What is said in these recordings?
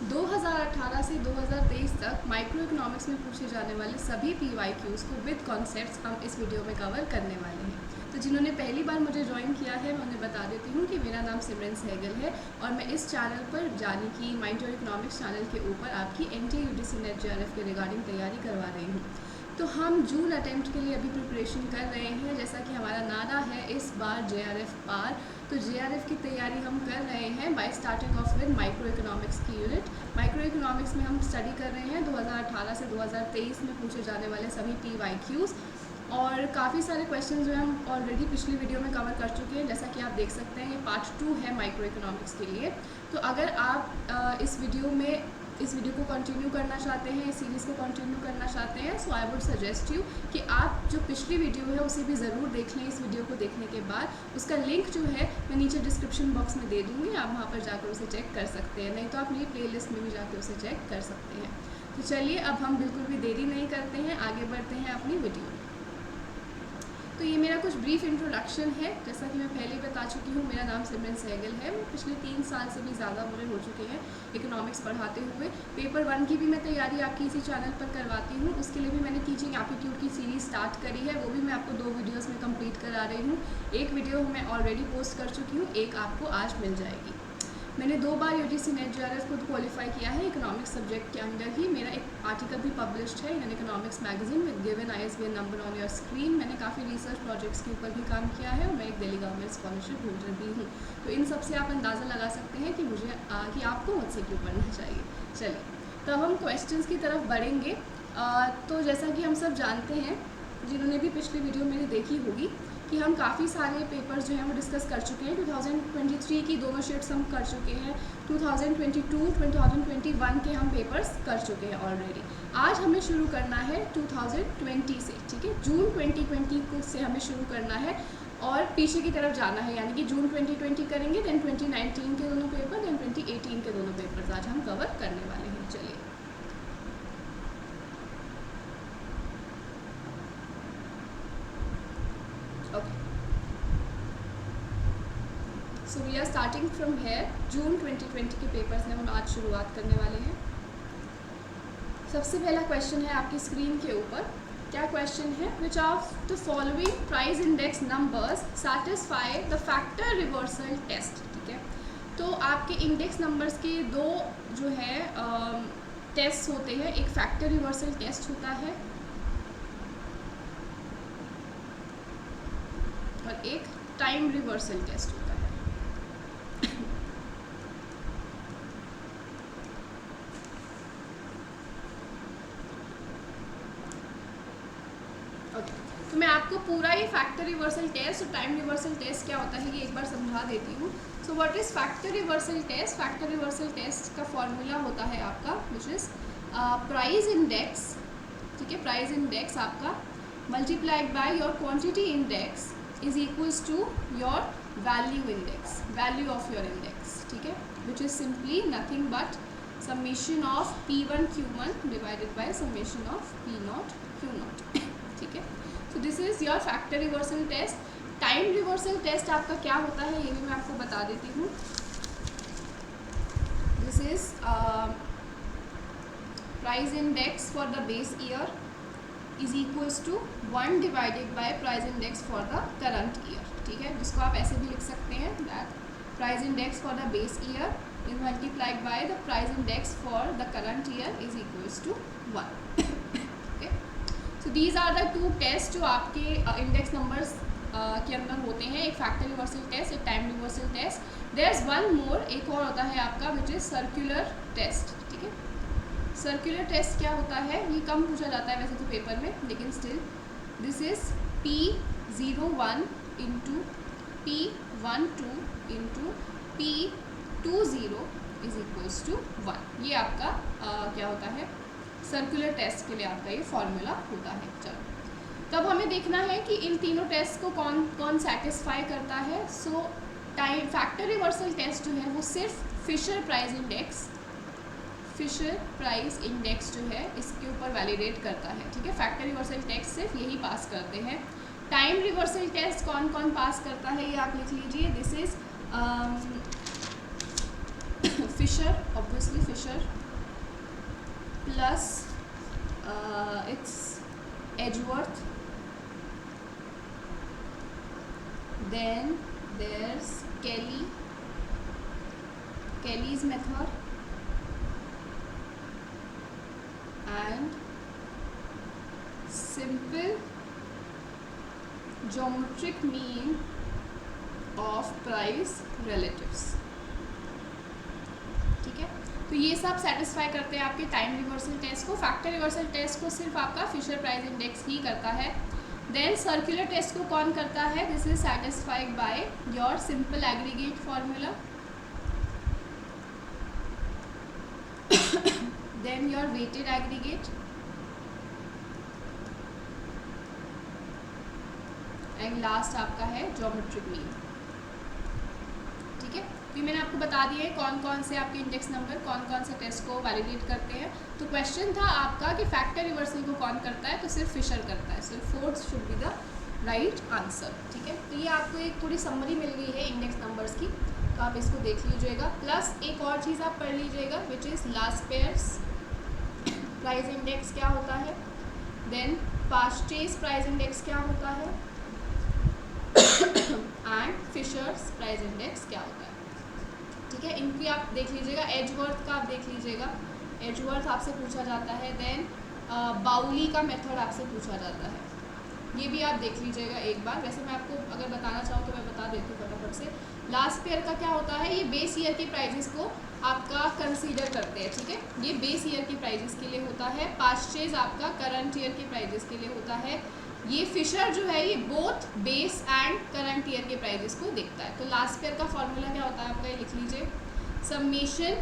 2018 से 2023 तक micro economics में पूछे जाने वाले सभी PYQs को विद कॉन्सेप्ट्स हम इस वीडियो में कवर करने वाले हैं। तो जिन्होंने पहली बार मुझे ज्वाइन किया है मैं उन्हें बता देती हूँ कि मेरा नाम सिमरन सहगल है और मैं इस चैनल पर यानी कि माइक्रो इकोनॉमिक्स चैनल के ऊपर आपकी NTA UGC NET JRF के रिगार्डिंग तैयारी करवा रही हूँ। तो हम जून अटेम्प्ट के लिए अभी प्रिपरेशन कर रहे हैं, जैसा कि हमारा नारा है इस बार JRF पार। तो JRF की तैयारी हम कर रहे हैं bye starting of with micro economics की यूनिट। माइक्रो इकोनॉमिक्स में हम स्टडी कर रहे हैं 2018 से 2023 में पूछे जाने वाले सभी PYQs और काफ़ी सारे क्वेश्चन जो हम ऑलरेडी पिछली वीडियो में कवर कर चुके हैं। जैसा कि आप देख सकते हैं ये पार्ट 2 है माइक्रो इकोनॉमिक्स के लिए। तो अगर आप इस वीडियो को कंटिन्यू करना चाहते हैं, इस सीरीज़ को कंटिन्यू करना चाहते हैं, सो आई वुड सजेस्ट यू कि आप जो पिछली वीडियो है उसे भी ज़रूर देख लें। इस वीडियो को देखने के बाद उसका लिंक जो है मैं नीचे डिस्क्रिप्शन बॉक्स में दे दूँगी, आप वहाँ पर जाकर उसे चेक कर सकते हैं, नहीं तो आप मेरी प्लेलिस्ट में भी जाकर उसे चेक कर सकते हैं। तो चलिए अब हम बिल्कुल भी देरी नहीं करते हैं, आगे बढ़ते हैं अपनी वीडियो। तो ये मेरा कुछ ब्रीफ इंट्रोडक्शन है। जैसा कि मैं पहले बता चुकी हूँ, मेरा नाम सिमरन सहगल है। पिछले 3 साल से भी ज़्यादा मुझे हो चुके हैं इकोनॉमिक्स पढ़ाते हुए। पेपर 1 की भी मैं तैयारी आपकी इसी चैनल पर करवाती हूँ। उसके लिए भी मैंने टीचिंग एप्टीट्यूड की सीरीज़ स्टार्ट करी है, वो भी मैं आपको 2 वीडियोज़ में कंप्लीट करा रही हूँ। एक वीडियो मैं ऑलरेडी पोस्ट कर चुकी हूँ, एक आपको आज मिल जाएगी। मैंने 2 बार UGC NET JRF खुद क्वालिफाई किया है इकोनॉमिक्स सब्जेक्ट के अंदर ही। मेरा एक आर्टिकल भी पब्लिश्ड है in economics magazine with given ISBN number on your screen. मैंने काफ़ी रिसर्च प्रोजेक्ट्स के ऊपर भी काम किया है और मैं एक दिल्ली गवर्नमेंट स्कॉलरशिप होल्डर भी हूँ। तो इन सब से आप अंदाज़ा लगा सकते हैं कि आपको मुझसे क्यों पढ़ना चाहिए। चलिए तो अब हम क्वेश्चंस की तरफ बढ़ेंगे। तो जैसा कि हम सब जानते हैं, जिन्होंने भी पिछली वीडियो मेरी देखी होगी, कि हम काफ़ी सारे पेपर्स जो हैं वो डिस्कस कर चुके हैं। 2023 की दोनों शीट्स हम कर चुके हैं, 2022, 2021 के हम पेपर्स कर चुके हैं ऑलरेडी। आज हमें शुरू करना है 2020 से, ठीक है। जून 2020 से हमें शुरू करना है और पीछे की तरफ जाना है, यानी कि जून 2020 करेंगे, देन 2019 के दोनों पेपर, देन 2018 के दोनों पेपर्स आज हम कवर करने वाले हैं। चलिए so we are starting from here. June 2020 के पेपर्स हैं हम आज शुरुआत करने वाले हैं। सबसे पहला क्वेश्चन है आपकी स्क्रीन के ऊपर। क्या क्वेश्चन है? Which of the following price index numbers satisfy the factor reversal test. ठीक है, तो आपके इंडेक्स नंबर्स के 2 जो है टेस्ट होते हैं। एक फैक्टर रिवर्सल टेस्ट होता है और एक टाइम रिवर्सल टेस्ट होता है। तो मैं आपको पूरा ही फैक्टर रिवर्सल टेस्ट और टाइम रिवर्सल टेस्ट क्या होता है ये एक बार समझा देती हूँ। So what is factor reversal test? Factor reversal test का फॉर्मूला होता है आपका विच इज़ प्राइस इंडेक्स, ठीक है। प्राइस इंडेक्स आपका multiplied by your quantity index is equals to your value index, value of your index, ठीक है, which is simply nothing but summation of P1 Q1 divided by summation of P0 Q0, ठीक है। तो this is your factor reversal test. Time reversal test आपका क्या होता है ये भी मैं आपको बता देती हूँ। This is price index for the base year is equals to 1 divided by price index for the current year, ठीक है, जिसको आप ऐसे भी लिख सकते हैं that price index for the base year is multiplied by the price index for the current year is equals to 1। So these are the 2 test जो आपके इंडेक्स नंबर्स के अंदर होते हैं, एक फैक्टर रिवर्सल टेस्ट, एक time reversal test. There is one more, एक और होता है आपका विच इज़ सर्कुलर टेस्ट, ठीक है। सर्कुलर टेस्ट क्या होता है? ये कम पूछा जाता है वैसे तो पेपर में, लेकिन still this is P01 into P12 into P20 is equals to 1। ये आपका क्या होता है? सर्कुलर टेस्ट के लिए आपका ये फॉर्मूला होता है। चलो तब हमें देखना है कि इन तीनों टेस्ट को कौन कौन सेटिस्फाई करता है। So time factor reversal test जो है वो सिर्फ फिशर प्राइस इंडेक्स जो है इसके ऊपर वैलिडेट करता है, ठीक है। फैक्टर रिवर्सल टेस्ट सिर्फ यही पास करते हैं। टाइम रिवर्सल टेस्ट कौन कौन पास करता है ये आप लिख लीजिए। This is Fisher, obviously Fisher, plus it's Edgeworth. Then there's Kelly's method, and simple geometric mean of price relatives। ठीक है, तो ये सब सेटिस्फाई करते हैं आपके टाइम रिवर्सल टेस्ट को। फैक्टर रिवर्सल टेस्ट को सिर्फ आपका फिशर प्राइस इंडेक्स ही करता है। देन सर्कुलर टेस्ट को कौन करता है? This is satisfied by your simple aggregate formula, then your weighted aggregate, and last आपका है ज्योमेट्रिक मीन। ठीक है, तो मैंने आपको बता दिया है कौन कौन से आपके इंडेक्स नंबर कौन कौन से टेस्ट को वैलिडेट करते हैं। तो क्वेश्चन था आपका कि फैक्टर रिवर्सल को कौन करता है, तो सिर्फ फिशर करता है। So fourth should be the right answer. ठीक है, तो ये आपको एक पूरी समरी मिल गई है इंडेक्स नंबर्स की, तो आप इसको देख लीजिएगा। प्लस एक और चीज़ आप पढ़ लीजिएगा which is last pairs price index क्या होता है, देन पास्चेस प्राइस इंडेक्स क्या होता है, एंड फिशर्स प्राइस इंडेक्स क्या होता है। ठीक है, इनकी आप देख लीजिएगा। एजवर्थ का आप देख लीजिएगा, एजवर्थ आपसे पूछा जाता है। देन बाउली का मेथड आपसे पूछा जाता है, ये भी आप देख लीजिएगा एक बार। वैसे मैं आपको अगर बताना चाहूँ तो मैं बता देती हूँ फटाफट से। लास्ट पेयर का क्या होता है, ये बेस ईयर की प्राइजेस को आपका कंसीडर करते हैं। ठीक है, ये बेस ईयर की प्राइजेस के लिए होता है। पास्चेज आपका करंट ईयर की प्राइजेस के लिए होता है। ये फिशर जो है ये both base and current year के प्राइजेस को देखता है। तो लास्ट पेयर का फॉर्मूला क्या होता है आपका, ये लिख लीजिए, समेशन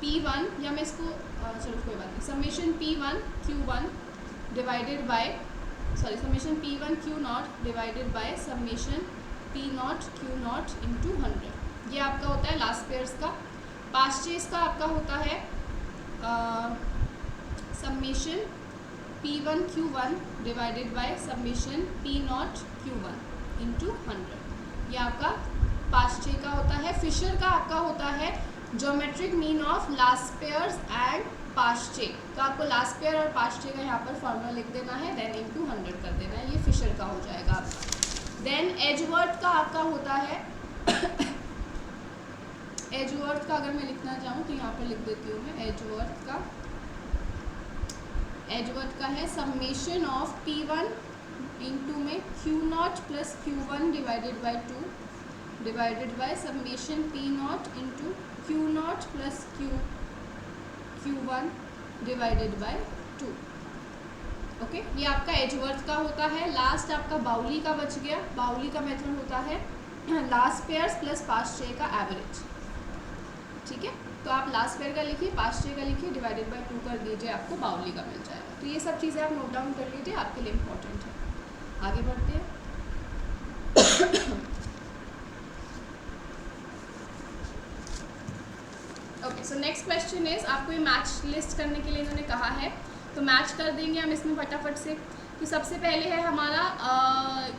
P1, या मैं इसको चलो कोई बात नहीं, summation P1 Q1 divided by summation P1 Q0 divided by summation P0 Q0 into 100। ये आपका होता है लास्ट पेयर्स का। पास्चेस का आपका होता है summation P1 Q1 divided by summation P0 Q1 into 100। ये आपका पास्चे का होता है। फिशर का आपका होता है geometric mean of Laspeyres and Paasche. तो आपको लास्ट पेयर और पास्चे का यहाँ पर फॉर्मूला लिख देना है, देन इंटू 100 कर देना है। ये फिशर का हो जाएगा आपका। देन एजवर्थ का आपका होता है एजवर्थ का अगर मैं लिखना चाहूँ तो यहाँ पर लिख देती हूँ मैं। एजवर्थ का है समेशन ऑफ P1 इंटू में Q0 plus Q1 divided by 2 divided by summation P0 into Q0 plus Q1 divided by 2। Okay, ये आपका एजवर्थ का होता है। लास्ट आपका बाउली का बच गया। बाउली का मेथड होता है लास्ट पेयर्स प्लस पास्चे का एवरेज। ठीक है, तो आप लास्ट पेयर का लिखिए, पास्चे का लिखिए, डिवाइडेड बाय 2 कर दीजिए, आपको बाउली का मिल जाएगा। तो ये सब चीज़ें आप नोट डाउन कर लीजिए, आपके लिए इम्पोर्टेंट है। आगे बढ़ते हैं। Okay, so next question is, आपको ये मैच लिस्ट करने के लिए इन्होंने कहा है, तो मैच कर देंगे हम इसमें फटाफट से। तो सबसे पहले है हमारा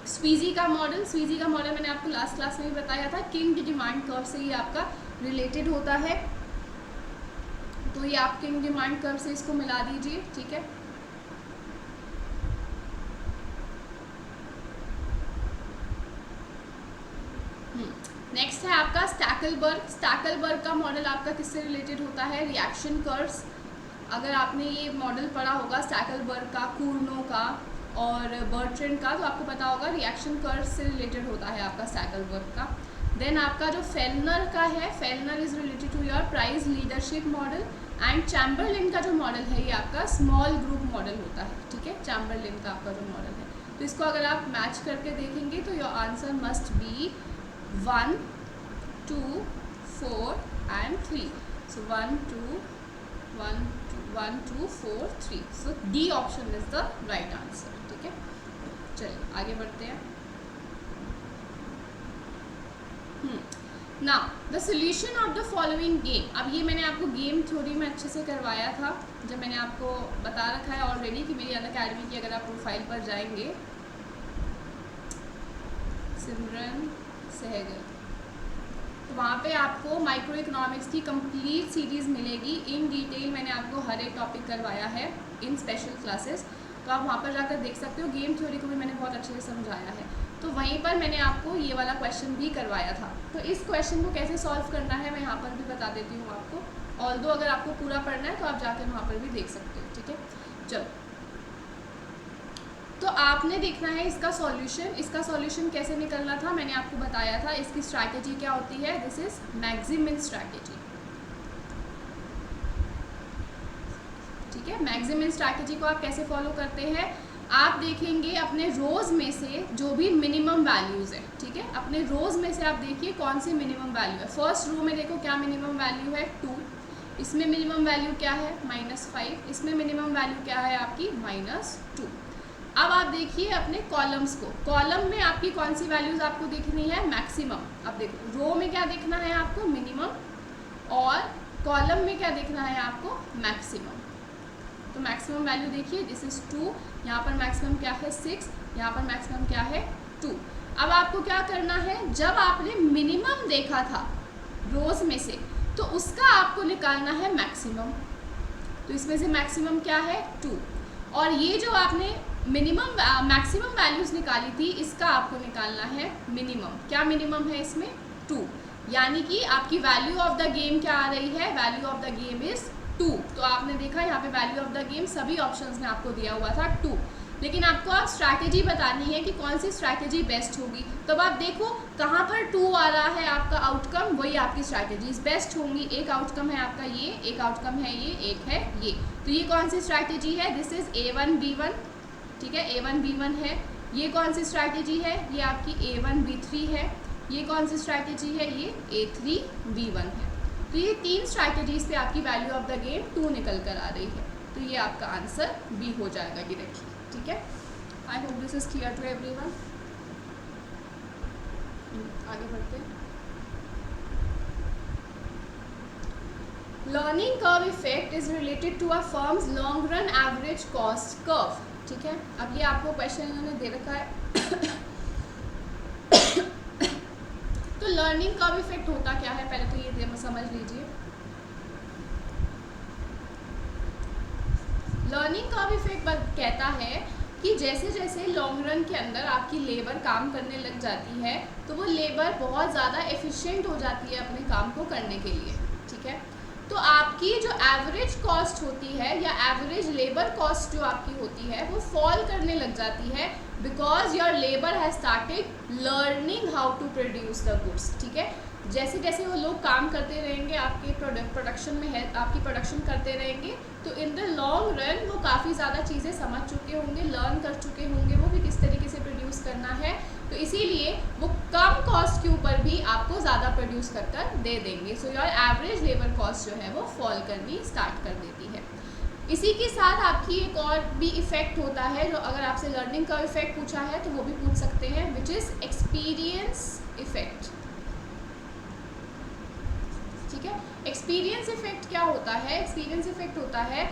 स्वीजी का मॉडल। स्वीजी का मॉडल मैंने आपको लास्ट क्लास में भी बताया था, किंग डिमांड कर्व से ही आपका रिलेटेड होता है। तो ये आप किंग डिमांड कर्व से इसको मिला दीजिए। ठीक है, नेक्स्ट है आपका स्टैकलबर्ग। स्टैकलबर्ग का मॉडल आपका किससे रिलेटेड होता है, रिएक्शन कर्व्स। अगर आपने ये मॉडल पढ़ा होगा स्टैकलबर्ग का, कूर्नो का और बर्ट्रेंड का, तो आपको पता होगा रिएक्शन कर्व्स से रिलेटेड होता है आपका स्टैकलबर्ग का। देन आपका जो फेलनर का है, Fellner is related to your price leadership model. And Chamberlin का जो मॉडल है ये आपका स्मॉल ग्रुप मॉडल होता है। ठीक है, चैम्बरलिन का आपका जो मॉडल है, तो इसको अगर आप मैच करके देखेंगे तो your answer must be 1, 2, 4 and 3. So 1, 2, 4, 3. So D option is the right answer. ठीक है, चलिए आगे बढ़ते हैं। Now the solution of the following game. अब ये मैंने आपको गेम थ्योरी में अच्छे से करवाया था, जब मैंने आपको बता रखा है ऑलरेडी कि मेरी अनअकैडमी की अगर आप प्रोफाइल पर जाएंगे, सिमरन सहगल, तो वहाँ पे आपको माइक्रो इकोनॉमिक्स की कंप्लीट सीरीज़ मिलेगी इन डिटेल। मैंने आपको हर एक टॉपिक करवाया है इन स्पेशल क्लासेस, तो आप वहाँ पर जाकर देख सकते हो। गेम थ्योरी को भी मैंने बहुत अच्छे से समझाया है, तो वहीं पर मैंने आपको ये वाला क्वेश्चन भी करवाया था। तो इस क्वेश्चन को कैसे सॉल्व करना है मैं यहाँ पर भी बता देती हूँ आपको। ऑल्दो अगर आपको पूरा पढ़ना है तो आप जाकर वहाँ पर भी देख सकते हो, ठीक है। चलो, तो आपने देखना है इसका सॉल्यूशन। इसका सॉल्यूशन कैसे निकलना था मैंने आपको बताया था। इसकी स्ट्रैटेजी क्या होती है, दिस इज मैक्सिमम स्ट्रैटेजी, ठीक है। मैक्सिमम स्ट्रैटेजी को आप कैसे फॉलो करते हैं, आप देखेंगे अपने रोज़ में से जो भी मिनिमम वैल्यूज़ है, ठीक है। अपने रोज़ में से आप देखिए कौन सी मिनिमम वैल्यू है। फर्स्ट रो में देखो क्या मिनिमम वैल्यू है 2, इसमें मिनिमम वैल्यू क्या है -5, इसमें मिनिमम वैल्यू क्या है आपकी -2। अब आप देखिए अपने कॉलम्स को, कॉलम में आपकी कौन सी वैल्यूज़ आपको देखनी है, मैक्सिमम। अब देखो रो में क्या देखना है आपको, मिनिमम, और कॉलम में क्या देखना है आपको, मैक्सिमम। तो मैक्सिमम वैल्यू देखिए, दिस इज़ 2, यहाँ पर मैक्सिमम क्या है 6, यहाँ पर मैक्सिमम क्या है 2। अब आपको क्या करना है, जब आपने मिनिमम देखा था रोज़ में से तो उसका आपको निकालना है मैक्सिमम। तो इसमें से मैक्सिमम क्या है 2, और ये जो आपने मिनिमम मैक्सिमम वैल्यूज़ निकाली थी इसका आपको निकालना है मिनिमम। क्या मिनिमम है इसमें 2, यानी कि आपकी वैल्यू ऑफ द गेम क्या आ रही है, value of the game is 2। तो आपने देखा यहाँ पे वैल्यू ऑफ द गेम सभी ऑप्शंस में आपको दिया हुआ था 2, लेकिन आपको आप स्ट्रैटेजी बतानी है कि कौन सी स्ट्रैटेजी बेस्ट होगी। तब आप देखो कहाँ पर 2 आ रहा है आपका आउटकम, वही आपकी स्ट्रैटेजीज बेस्ट होंगी। एक आउटकम है आपका ये, एक आउटकम है ये, एक है ये। तो ये कौन सी स्ट्रैटेजी है, दिस इज़ A1B1, ठीक है, A1B1 है। ये कौन सी स्ट्रैटेजी है, ये आपकी A1B3 है। ये कौन सी स्ट्रैटेजी है, ये A3B1 है। तो ये 3 स्ट्रैटेजीज पे आपकी वैल्यू ऑफ द गेम 2 निकल कर आ रही है। तो ये आपका आंसर बी हो जाएगा डायरेक्टली, ठीक है। I hope this is clear to everyone. आगे बढ़ते हैं। Learning curve effect is related to a firm's long run average cost curve, ठीक है। अब ये आपको क्वेश्चन इन्होंने दे रखा है। तो लर्निंग कर्व इफेक्ट होता क्या है, पहले तो ये समझ लीजिए। लर्निंग कर्व इफेक्ट कहता है कि जैसे जैसे लॉन्ग रन के अंदर आपकी लेबर काम करने लग जाती है तो वो लेबर बहुत ज़्यादा एफिशिएंट हो जाती है अपने काम को करने के लिए, ठीक है। तो आपकी जो एवरेज कॉस्ट होती है या एवरेज लेबर कॉस्ट जो आपकी होती है वो फॉल करने लग जाती है, because your labour has started learning how to produce the goods, ठीक है। जैसे जैसे वो लोग काम करते रहेंगे आपके प्रोडक्शन में है, आपकी प्रोडक्शन करते रहेंगे, तो इन द लॉन्ग रन वो काफ़ी ज़्यादा चीज़ें समझ चुके होंगे, लर्न कर चुके होंगे वो भी किस तरीके से प्रोड्यूस करना है। तो इसीलिए वो कम कॉस्ट के ऊपर भी आपको ज़्यादा प्रोड्यूस कर कर दे देंगे। So your average labour cost जो है वो फॉल करनी स्टार्ट कर देती है। इसी के साथ आपकी एक और भी इफेक्ट होता है, जो अगर आपसे लर्निंग का इफेक्ट पूछा है तो वो भी पूछ सकते हैं, विच इज़ एक्सपीरियंस इफेक्ट, ठीक है। एक्सपीरियंस इफेक्ट क्या होता है, एक्सपीरियंस इफेक्ट होता है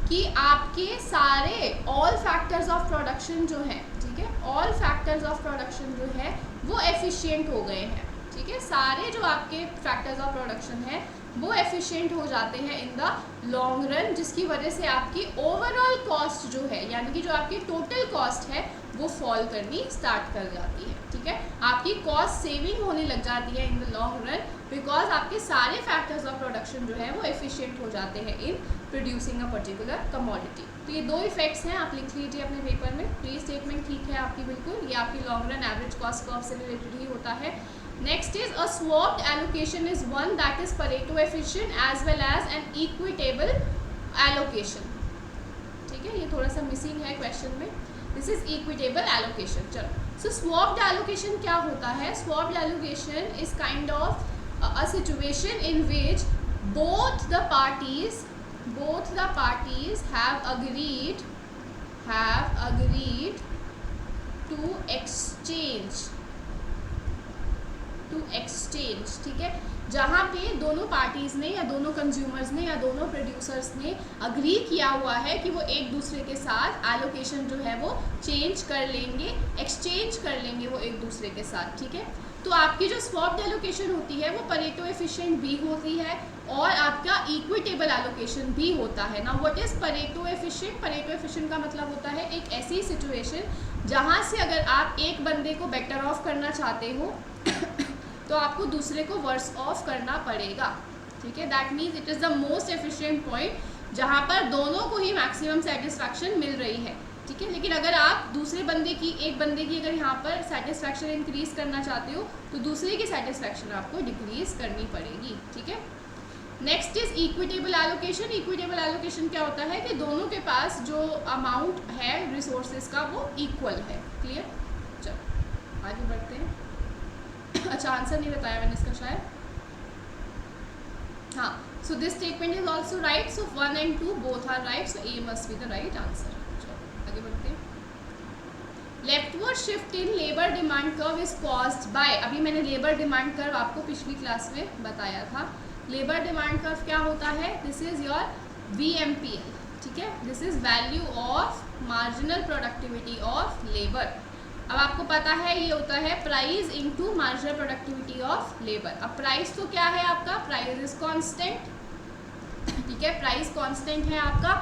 कि आपके सारे ऑल फैक्टर्स ऑफ प्रोडक्शन जो हैं, ठीक है, ऑल फैक्टर्स ऑफ प्रोडक्शन जो है वो एफिशिएंट हो गए हैं, ठीक है। सारे जो आपके फैक्टर्स ऑफ प्रोडक्शन है वो एफिशिएंट हो जाते हैं इन द लॉन्ग रन, जिसकी वजह से आपकी ओवरऑल कॉस्ट जो है, यानी कि जो आपकी टोटल कॉस्ट है वो फॉल करनी स्टार्ट कर जाती है, ठीक है। आपकी कॉस्ट सेविंग होने लग जाती है in the long run, because आपके सारे फैक्टर्स ऑफ प्रोडक्शन जो है वो एफिशिएंट हो जाते हैं in producing a particular commodity. तो ये 2 इफेक्ट्स हैं, आप लिख लीजिए अपने पेपर में। तो ये स्टेटमेंट ठीक है आपकी बिल्कुल, ये आपकी long run average cost curve से रिलेटेड ही होता है। Next is a swapped allocation is one that is Pareto efficient as well as an equitable allocation, ठीक है। ये थोड़ा सा मिसिंग है क्वेश्चन में, दिस इज इक्विटेबल एलोकेशन। चलो, सो स्वॉप्ड एलोकेशन क्या होता है, swapped allocation is kind of a situation in which both the parties have agreed to exchange, ठीक है। जहाँ पे दोनों पार्टीज़ ने या दोनों कंज्यूमर्स ने या दोनों प्रोड्यूसर्स ने अग्री किया हुआ है कि वो एक दूसरे के साथ एलोकेशन जो है वो चेंज कर लेंगे, एक्सचेंज कर लेंगे वो एक दूसरे के साथ, ठीक है। तो आपकी जो स्वैप्ड एलोकेशन होती है वो परेटो एफिशिएंट भी होती है और आपका इक्विटेबल एलोकेशन भी होता है ना। What is Pareto efficient? Pareto efficient का मतलब होता है एक ऐसी सिचुएशन जहाँ से अगर आप एक बंदे को बेटर ऑफ करना चाहते हो तो आपको दूसरे को वर्स ऑफ करना पड़ेगा, ठीक है। That means it is the most efficient point जहाँ पर दोनों को ही मैक्सिमम सेटिस्फैक्शन मिल रही है, ठीक है। लेकिन अगर आप दूसरे बंदे की, एक बंदे की अगर यहाँ पर सेटिस्फैक्शन इंक्रीज करना चाहते हो तो दूसरे की सेटिस्फैक्शन आपको डिक्रीज करनी पड़ेगी, ठीक है। Next is equitable allocation. Equitable allocation क्या होता है कि दोनों के पास जो अमाउंट है रिसोर्सेज का वो इक्वल है। क्लियर? चलो आगे बढ़ते हैं। अच्छा, आंसर नहीं बताया मैंने इसका शायद। हाँ, so this statement is also right, so 1 and 2 both are right, so A must be the right answer. चलो आगे बढ़ते हैं। Leftward shift in labour demand curve is caused by, अभी मैंने लेबर डिमांड कर्व आपको पिछली क्लास में बताया था। लेबर डिमांड कर्व क्या होता है? दिस इज योर VMPL, ठीक है। This is value of marginal productivity of labour. अब आपको पता है ये होता है price into marginal productivity of labour. अब प्राइस तो क्या है आपका? प्राइस इज कांस्टेंट, ठीक है, प्राइस कांस्टेंट है आपका।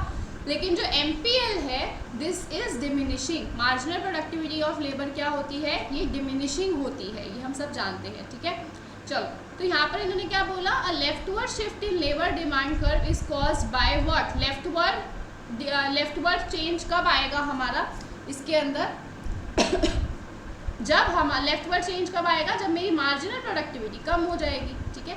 लेकिन जो MPL है this is diminishing. Marginal productivity of labour क्या होती है? ये डिमिनिशिंग होती है, ये हम सब जानते हैं, ठीक है। चलो, तो यहाँ पर इन्होंने क्या बोला? A leftward shift in labour demand curve is caused by what? Leftward change कब आएगा हमारा इसके अंदर? जब हम लेफ्टवर्ड चेंज कब आएगा? जब मेरी मार्जिनल प्रोडक्टिविटी कम हो जाएगी, ठीक है।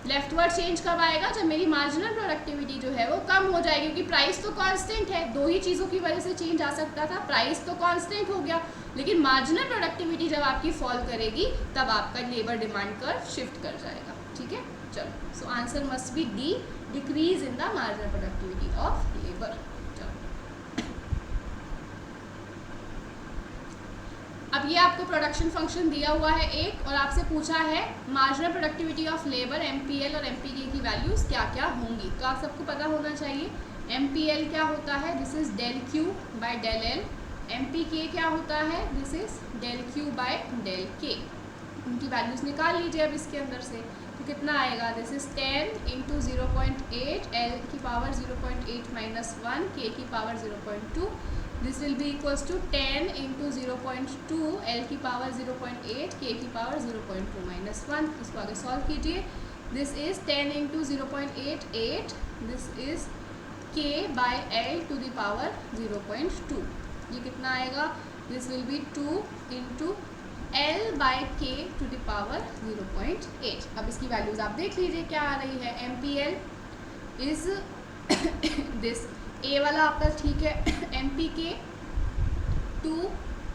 लेफ्टवर्ड चेंज कब आएगा? जब मेरी मार्जिनल प्रोडक्टिविटी जो है वो कम हो जाएगी, क्योंकि प्राइस तो कांस्टेंट है। दो ही चीज़ों की वजह से चेंज आ सकता था, प्राइस तो कांस्टेंट हो गया, लेकिन मार्जिनल प्रोडक्टिविटी जब आपकी फॉल करेगी तब आपका लेबर डिमांड कर्व शिफ्ट कर जाएगा, ठीक है। चलो, सो answer must B D, decrease in the marginal productivity of labour. अब ये आपको प्रोडक्शन फंक्शन दिया हुआ है एक, और आपसे पूछा है marginal productivity of labour MPL और MPK की वैल्यूज़ क्या क्या होंगी। तो आप सबको पता होना चाहिए MPL क्या होता है? This is del Q by del L। MPK क्या होता है? This is del Q by del K। उनकी वैल्यूज़ निकाल लीजिए अब इसके अंदर से, तो कितना आएगा? दिस इज 10 × 0.8 L की पावर 0.8 - 1 K की power 0.2। This will be equals to 10 × 0.2 L की पावर 0.8 K की पावर 0.2 - 1। इसको आगे सॉल्व कीजिए। This is 10 × 0.8 8, this is K by L to the power 0.2। ये कितना आएगा? This will be 2 × L by K to the power 0.8। अब इसकी वैल्यूज़ आप देख लीजिए क्या आ रही है। MPL इज दिस, ए वाला आपका ठीक है, MPK 2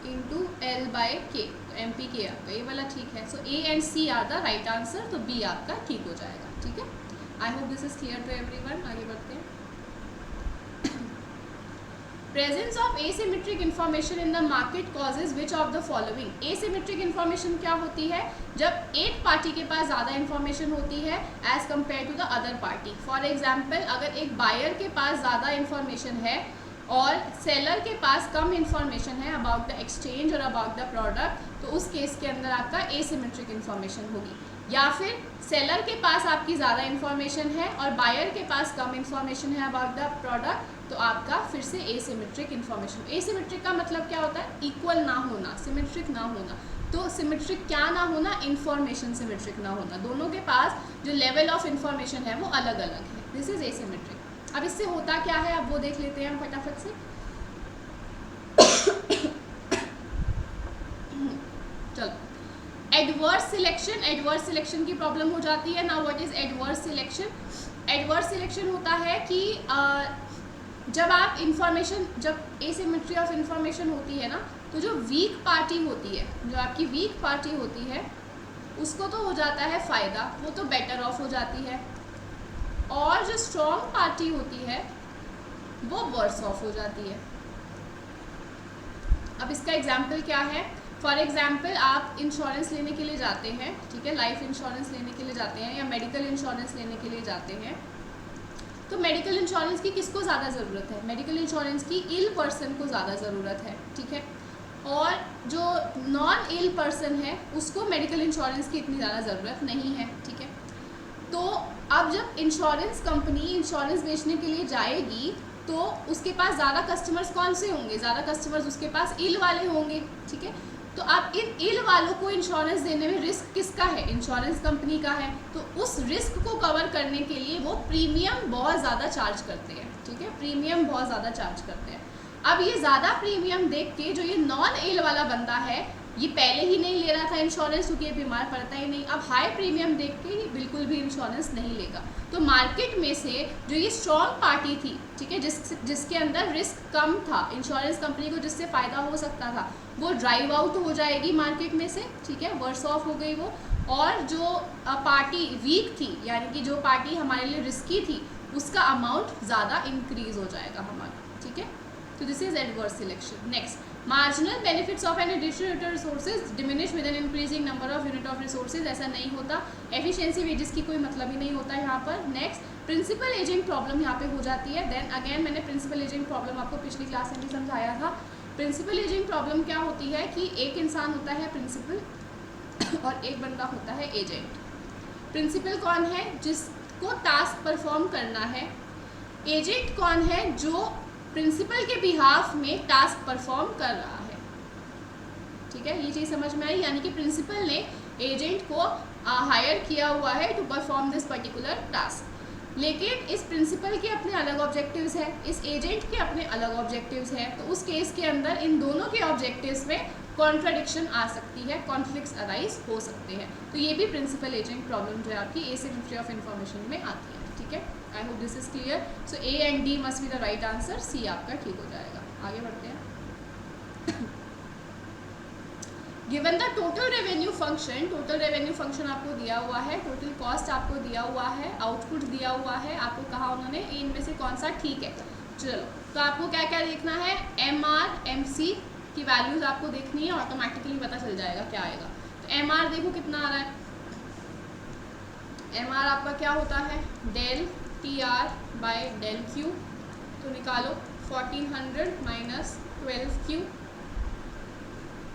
× L by K, तो MPK आपका ए वाला ठीक है। So A and C are the right answer, तो B आपका ठीक हो जाएगा, ठीक है। I hope this is clear to everyone. आगे बढ़ते हैं। Presence of asymmetric information in the market causes which of the following. Asymmetric information क्या होती है? जब एक पार्टी के पास ज़्यादा इन्फॉर्मेशन होती है as compare to the other party. For example, अगर एक बायर के पास ज़्यादा इन्फॉर्मेशन है और सेलर के पास कम इन्फॉर्मेशन है अबाउट द एक्सचेंज और अबाउट द प्रोडक्ट, तो उस केस के अंदर आपका एसिमेट्रिक इन्फॉर्मेशन होगी। या फिर सेलर के पास आपकी ज़्यादा इन्फॉर्मेशन है और बायर के पास कम इन्फॉर्मेशन है अबाउट द प्रोडक्ट, तो आपका फिर से एसिमेट्रिक इन्फॉर्मेशन। एसिमेट्रिक का मतलब क्या होता है? इक्वल ना होना, सिमेट्रिक ना होना। तो सिमेट्रिक क्या ना होना? इन्फॉर्मेशन सिमेट्रिक ना होना। दोनों के पास जो लेवल ऑफ इन्फॉर्मेशन है वो अलग अलग है। This is asymmetric. अब इससे होता क्या है अब वो देख लेते हैं हम फटाफट से। चलो, एडवर्स सिलेक्शन। एडवर्स सिलेक्शन की प्रॉब्लम हो जाती है। Now what is adverse selection? Adverse selection होता है कि जब आप इंफॉर्मेशन, जब एसिमेट्री ऑफ इंफॉर्मेशन होती है ना, तो जो वीक पार्टी होती है, जो आपकी वीक पार्टी होती है, उसको तो हो जाता है फ़ायदा, वो तो बेटर ऑफ हो जाती है, और जो स्ट्रॉन्ग पार्टी होती है वो वर्स ऑफ हो जाती है। अब इसका एग्जाम्पल क्या है? फॉर एग्जाम्पल, आप इंश्योरेंस लेने के लिए जाते हैं, ठीक है, लाइफ इंश्योरेंस लेने के लिए जाते हैं या मेडिकल इंश्योरेंस लेने के लिए जाते हैं, तो मेडिकल इंश्योरेंस की किसको ज़्यादा ज़रूरत है? मेडिकल इंश्योरेंस की इल पर्सन को ज़्यादा ज़रूरत है, ठीक है। और जो नॉन इल पर्सन है उसको मेडिकल इंश्योरेंस की इतनी ज़्यादा ज़रूरत नहीं है, ठीक है। तो अब जब इंश्योरेंस कंपनी इंश्योरेंस बेचने के लिए जाएगी तो उसके पास ज़्यादा कस्टमर्स कौन से होंगे, ज़्यादा कस्टमर्स उसके पास इल वाले होंगे, ठीक है। तो अब इन इल वालों को इंश्योरेंस देने में रिस्क किसका है, इंश्योरेंस कंपनी का है। तो उस रिस्क को कवर करने के लिए वो प्रीमियम बहुत ज़्यादा चार्ज करते हैं, ठीक है, प्रीमियम बहुत ज़्यादा चार्ज करते हैं। अब ये ज़्यादा प्रीमियम देख के जो ये नॉन इल वाला बंदा है, ये पहले ही नहीं ले रहा था इंश्योरेंस क्योंकि ये बीमार पड़ता ही नहीं, अब हाई प्रीमियम देख के ये बिल्कुल भी इंश्योरेंस नहीं लेगा। तो मार्केट में से जो ये स्ट्रॉन्ग पार्टी थी, ठीक है, जिसके अंदर रिस्क कम था, इंश्योरेंस कंपनी को जिससे फ़ायदा हो सकता था, वो ड्राइव आउट हो जाएगी मार्केट में से, ठीक है, वर्स ऑफ हो गई वो। और जो पार्टी वीक थी, यानी कि जो पार्टी हमारे लिए रिस्की थी, उसका अमाउंट ज़्यादा इंक्रीज हो जाएगा हमारा, ठीक है। तो this is adverse selection. Next, marginal benefits of an additional resources diminish with an increasing number of unit of resources, ऐसा नहीं होता। एफिशिएंसी वेजेस की कोई मतलब ही नहीं होता यहाँ पर। नेक्स्ट, प्रिंसिपल एजिंग प्रॉब्लम यहाँ पे हो जाती है। देन अगेन मैंने प्रिंसिपल एजिंग प्रॉब्लम आपको पिछली क्लास में भी समझाया था। प्रिंसिपल एजिंग प्रॉब्लम क्या होती है कि एक इंसान होता है प्रिंसिपल और एक बंदा होता है एजेंट। प्रिंसिपल कौन है, जिसको टास्क परफॉर्म करना है। एजेंट कौन है, जो प्रिंसिपल के बिहाफ में टास्क परफॉर्म कर रहा है, ठीक है, ये चीज़ समझ में आई। यानी कि प्रिंसिपल ने एजेंट को हायर किया हुआ है to perform this particular task, लेकिन इस प्रिंसिपल के अपने अलग ऑब्जेक्टिव्स हैं, इस एजेंट के अपने अलग ऑब्जेक्टिव्स हैं। तो उस केस के अंदर इन दोनों के ऑब्जेक्टिव्स में कॉन्ट्राडिक्शन आ सकती है, कॉन्फ्लिक्ट्स अराइज हो सकते हैं। तो ये भी प्रिंसिपल एजेंट प्रॉब्लम जो है आपकी ए से 50 ऑफ इन्फॉर्मेशन में आती है, ठीक है। I hope this is clear. So A and D must be the right answer, C आपका ठीक हो जाएगा। आगे बढ़ते हैं। Given the total revenue function, total revenue function आपको दिया हुआ है, टोटल कॉस्ट आपको दिया हुआ है, आउटपुट दिया हुआ है, आपको कहा उन्होंने इनमें से कौन सा ठीक है। चलो, तो आपको क्या क्या देखना है, एम आर एम सी की वैल्यूज आपको देखनी है, ऑटोमेटिकली पता चल जाएगा क्या आएगा। तो एम आर देखो कितना आ रहा है, एम आर आपका क्या होता है, del T R by del Q. तो निकालो 1400 माइनस 12Q।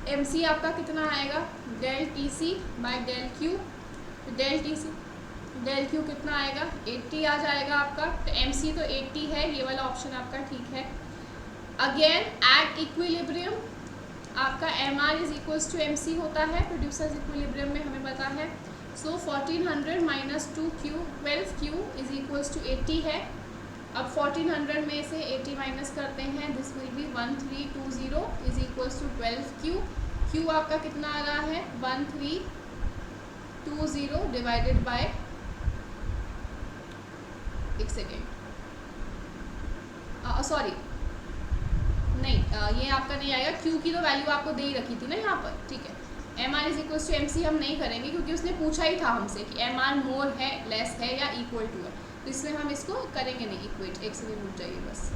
एम सी आपका कितना आएगा, del T C by del Q. Del T C del Q कितना आएगा, 80 आ जाएगा आपका। तो एम सी तो 80 है, ये वाला ऑप्शन आपका ठीक है। अगेन एट इक्विलिब्रियम आपका M R is equals to M C होता है, प्रोड्यूसर्स इक्विलिब्रियम में हमें पता है। So 1400 minus 2Q 12Q is equals to 80 है। अब 1400 में से 80 माइनस करते हैं, this will be 1320 is equals to 12Q। Q आपका कितना आ रहा है, 1320 डिवाइडेड बाय, एक सेकेंड, सॉरी नहीं, ये आपका नहीं आएगा। Q की तो वैल्यू आपको दे ही रखी थी ना यहाँ पर, ठीक है। M R is equals to M C हम नहीं करेंगे क्योंकि उसने पूछा ही था हमसे कि एम आर मोर है, लेस है या इक्वल टू है, तो इसमें हम इसको करेंगे नहीं इक्वेट। एक सेकेंड रुक जाइए बस।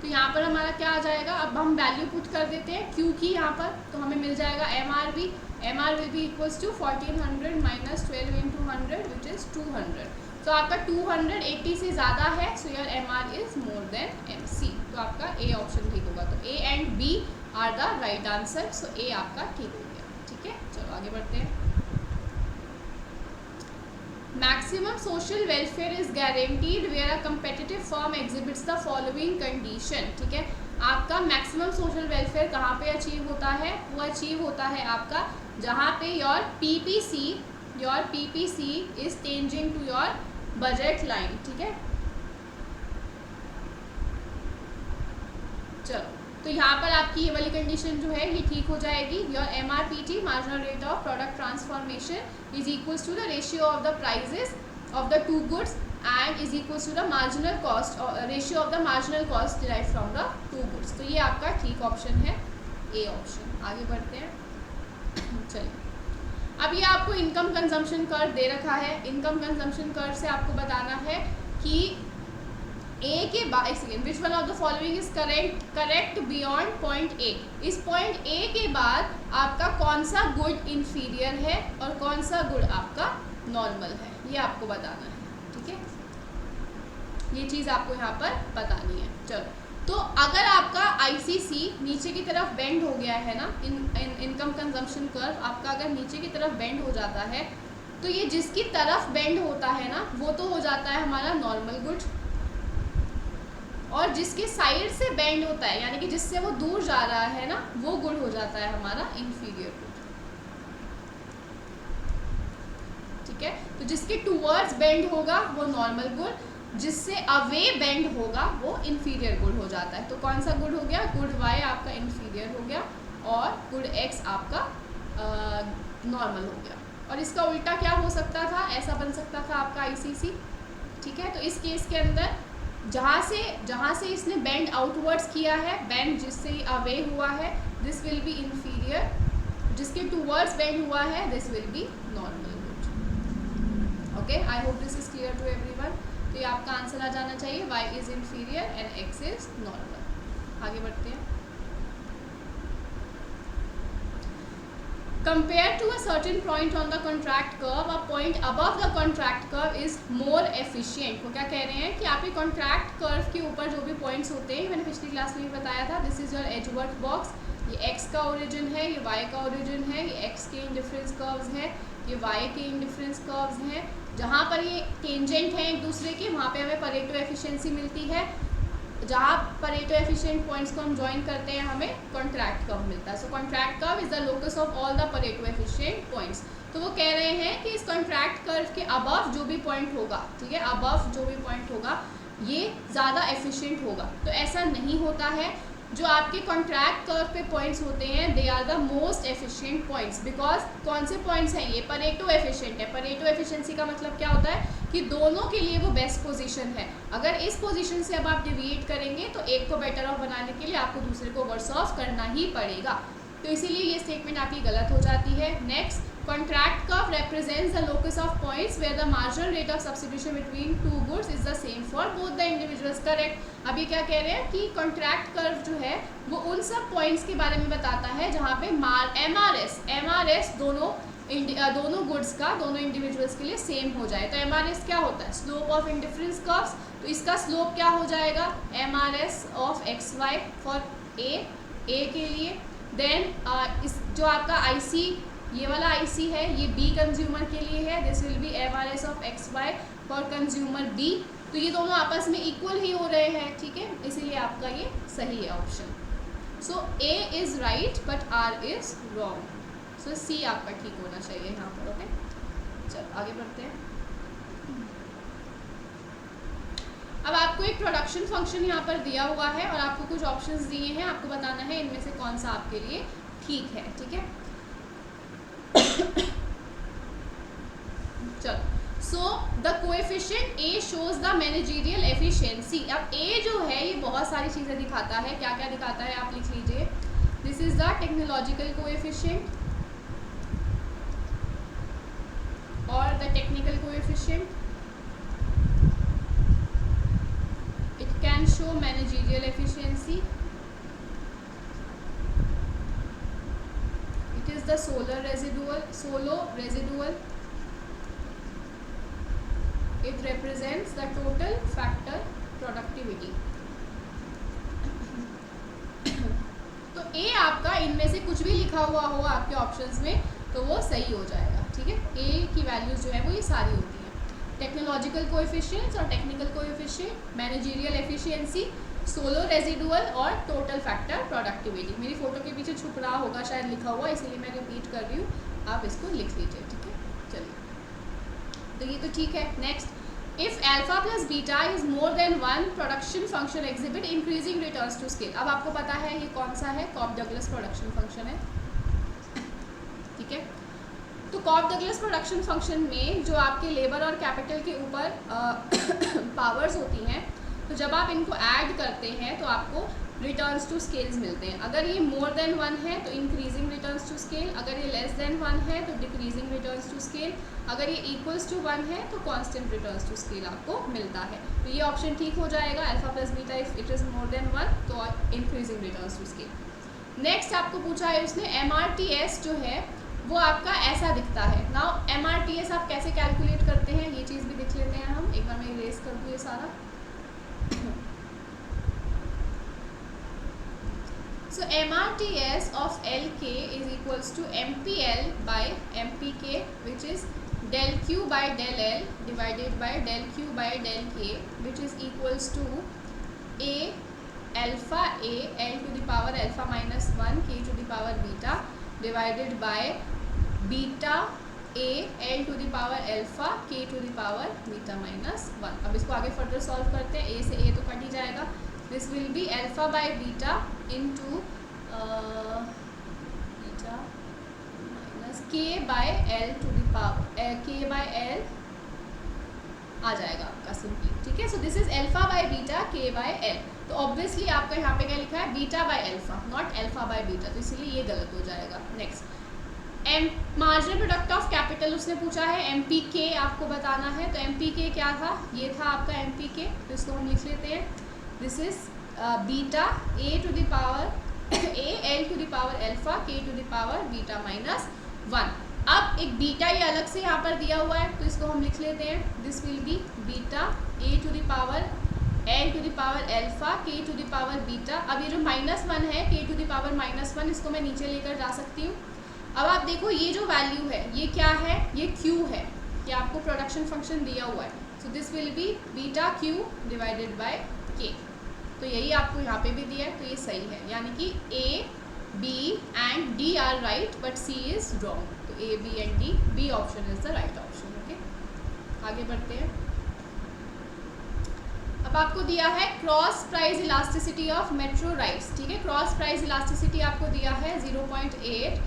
तो यहाँ पर हमारा क्या आ जाएगा, अब हम वैल्यू पुट कर देते हैं Q की यहाँ पर, तो हमें मिल जाएगा M R will be equals to 1400 minus 12 into 100 which is 200। तो आपका 280 से ज़्यादा है, so your M R is more than M C. तो आपका ए ऑप्शन ठीक होगा। तो A and B are the right answer, so A आपका ठीक हो गया, ठीक है। चलो आगे बढ़ते हैं। Maximum social welfare is guaranteed where a competitive firm exhibits the following condition, ठीक है। आपका मैक्सिमम सोशल वेलफेयर कहाँ पे अचीव होता है, वो अचीव होता है आपका जहाँ पे your PPC is tangent to your budget line, ठीक है। चलो, तो यहाँ पर आपकी ये वाली कंडीशन जो है ये ठीक हो जाएगी। Your MRPT marginal rate of product transformation is equals to the ratio of the prices of the two goods and is equals to the marginal cost, ratio of the marginal cost derive from the two goods. तो ये आपका ठीक option है, A option. आगे बढ़ते हैं। चलिए, अब ये आपको इनकम कंजम्पशन कर दे रखा है। इनकम कंजम्पशन कर से आपको बताना है कि ए के बाद, एक second, which one of the following is correct beyond point A. इस पॉइंट ए के बाद आपका कौन सा गुड इंफीरियर है और कौन सा गुड आपका नॉर्मल है, ये आपको बताना है, ठीक है। ये चीज़ आपको यहाँ पर बतानी है। चलो, तो अगर आपका आईसीसी नीचे की तरफ बेंड हो गया है ना, इनकम कंजम्पशन कर्व आपका अगर नीचे की तरफ बेंड हो जाता है, तो ये जिसकी तरफ बेंड होता है ना वो तो हो जाता है हमारा नॉर्मल गुड, और जिसके साइड से बेंड होता है यानी कि जिससे वो दूर जा रहा है ना वो गुड हो जाता है हमारा इंफीरियर गुड, ठीक है। तो जिसके टूवर्ड्स बेंड होगा वो नॉर्मल गुड, जिससे अवे बेंड होगा वो इंफीरियर गुड हो जाता है। तो कौन सा गुड हो गया, गुड वाई आपका इंफीरियर हो गया और गुड एक्स आपका नॉर्मल हो गया। और इसका उल्टा क्या हो सकता था, ऐसा बन सकता था आपका आईसीसी, ठीक है। तो इस केस के अंदर जहाँ से इसने बेंड आउटवर्ड्स किया है, बेंड जिससे अवे हुआ है, दिस विल बी इंफीरियर, जिसके टूवर्ड्स बेंड हुआ है this will be normal good. Okay, I hope this is clear to everyone. तो ये आपका आंसर आ जाना चाहिए, y is inferior and x is normal. आगे बढ़ते हैं। Compared to a certain point on the contract curve, a point above the contract curve is more efficient। वो क्या कह रहे हैं कि आपके contract curve के ऊपर जो भी points होते हैं, मैंने पिछली क्लास में भी बताया था, this is your Edgeworth box, ये x का origin है, ये y का origin है, ये x के indifference curves है, ये y के indifference curves हैं। जहाँ पर ये टेंजेंट हैं एक दूसरे के, वहाँ पे हमें परेटो एफिशिएंसी मिलती है। जहाँ परेटो एफिशिएंट पॉइंट्स को हम ज्वाइन करते हैं हमें कॉन्ट्रैक्ट कर्व मिलता है। So contract curve is the locus of all the Pareto efficient points. तो वो कह रहे हैं कि इस कॉन्ट्रैक्ट कर्व के अबव जो भी पॉइंट होगा, ठीक है, अबव जो भी पॉइंट होगा ये ज़्यादा एफिशिएंट होगा। तो ऐसा नहीं होता है, जो आपके कॉन्ट्रैक्ट कर्व पे पॉइंट्स होते हैं they are the most efficient points, because कौन से पॉइंट्स हैं, ये परेटो एफिशिएंट है। परेटो एफिशिएंसी का मतलब क्या होता है कि दोनों के लिए वो बेस्ट पोजीशन है। अगर इस पोजीशन से अब आप डिविएट करेंगे तो एक को बेटर ऑफ बनाने के लिए आपको दूसरे को वर्स ऑफ करना ही पड़ेगा। तो इसीलिए ये स्टेटमेंट आपकी गलत हो जाती है। Next, contract curve represents the locus of points where the marginal rate of substitution between two goods is the same for both the individuals। Correct. अब ये क्या कह रहे हैं कि कॉन्ट्रैक्ट कर्व जो है वो उन सब पॉइंट्स के बारे में बताता है जहाँ पे एमआरएस दोनों गुड्स का दोनों इंडिविजुअल्स के लिए सेम हो जाए। तो एमआरएस क्या होता है, स्लोप ऑफ इंडिफरेंस कर्व्स। तो इसका स्लोप क्या हो जाएगा, MRS of X Y for A के लिए। देन इस जो आपका आईसी, ये वाला आईसी है, ये बी कंज्यूमर के लिए है, this will be MRS of X Y for consumer B. तो ये दोनों आपस में इक्वल ही हो रहे हैं, ठीक है, इसीलिए आपका ये सही है option. So A is right but R is wrong. So C आपका ठीक होना चाहिए यहाँ पर। ओके, चलो आगे बढ़ते हैं। अब आपको एक प्रोडक्शन फंक्शन यहाँ पर दिया हुआ है और आपको कुछ ऑप्शंस दिए हैं, आपको बताना है इनमें से कौन सा आपके लिए ठीक है, ठीक है। चलो, so the coefficient A shows the managerial efficiency. अब ए जो है ये बहुत सारी चीज़ें दिखाता है, क्या क्या दिखाता है आप लिख लीजिए। This is the technological coefficient और the technical coefficient. It can show managerial efficiency. It is the solo residual. It represents the total factor productivity. तो ए आपका इनमें से कुछ भी लिखा हुआ हो आपके ऑप्शंस में तो वो सही हो जाएगा, ठीक है। ए की वैल्यूज जो है वो ये सारी होती हैं, टेक्नोलॉजिकल कोएफिशिएंट्स और technical coefficient, managerial efficiency, solo residual और टोटल फैक्टर प्रोडक्टिविटी। मेरी फोटो के पीछे छुप रहा होगा शायद लिखा हुआ, इसीलिए मैं रिपीट कर रही हूँ, आप इसको लिख लीजिए, ठीक है। चलिए, तो ये तो ठीक है। Next, if alpha plus beta is more than one production function exhibit increasing returns to scale. अब आपको पता है ये कौन सा है, कॉप डगलस प्रोडक्शन फंक्शन है, ठीक है। तो कॉप डगलस प्रोडक्शन फंक्शन में जो आपके लेबर और कैपिटल के ऊपर पावर्स होती हैं, तो जब आप इनको ऐड करते हैं तो आपको रिटर्न्स टू स्केल्स मिलते हैं। अगर ये मोर देन 1 है तो इंक्रीजिंग रिटर्न्स टू स्केल, अगर ये लेस देन 1 है तो डिक्रीजिंग रिटर्न्स टू स्केल, अगर ये इक्वल्स टू 1 है तो कांस्टेंट रिटर्न्स टू स्केल आपको मिलता है। तो ये ऑप्शन ठीक हो जाएगा, alpha plus beta if it is more than 1 तो increasing returns to scale. Next आपको पूछा है उसने MRTS जो है वो आपका ऐसा दिखता है। नाउ MRTS आप कैसे कैलकुलेट करते हैं ये चीज़ भी देख लेते हैं हम। एक बार मैं इरेज कर दूँ ये सारा। So MRTS of LK is equals to MPL by MPK, which is del Q by del L divided by del Q by del K, which is equals to A alpha A L to the power alpha minus 1 K to the power beta divided by beta A L to the power alpha K to the power beta minus 1। अब इसको आगे further solve करते हैं। A से A तो cut ही जाएगा। This will be alpha by beta into beta minus K by L to the power K by L आ जाएगा आपका सिंपली, ठीक है। So this is alpha by beta K by L। तो obviously आपका यहाँ पे क्या लिखा है, beta by alpha, not alpha by beta, तो इसीलिए ये गलत हो जाएगा। Next marginal product of capital उसने पूछा है, MPK आपको बताना है। तो MPK क्या था, ये था आपका MPK, तो इसको हम लिख लेते हैं। This is beta A to the power A L to the power alpha K to the power beta minus 1। अब एक बीटा ये अलग से यहाँ पर दिया हुआ है तो इसको हम लिख लेते हैं। This will be beta A to the power L to the power alpha K to the power beta. अब ये जो -1 है K to the power -1, इसको मैं नीचे लेकर जा सकती हूँ। अब आप देखो ये जो वैल्यू है ये क्या है, ये Q है, ये आपको प्रोडक्शन फंक्शन दिया हुआ है। So this will be beta Q divided by K। तो यही आपको यहाँ पे भी दिया है, तो ये सही है, यानी कि A, B and D are right but C is wrong. तो A, B and D, B option is the right option. Okay, आगे बढ़ते हैं। अब आपको दिया है cross price elasticity of metro rides, ठीक है। क्रॉस प्राइस इलास्टिसिटी आपको दिया है 0.8।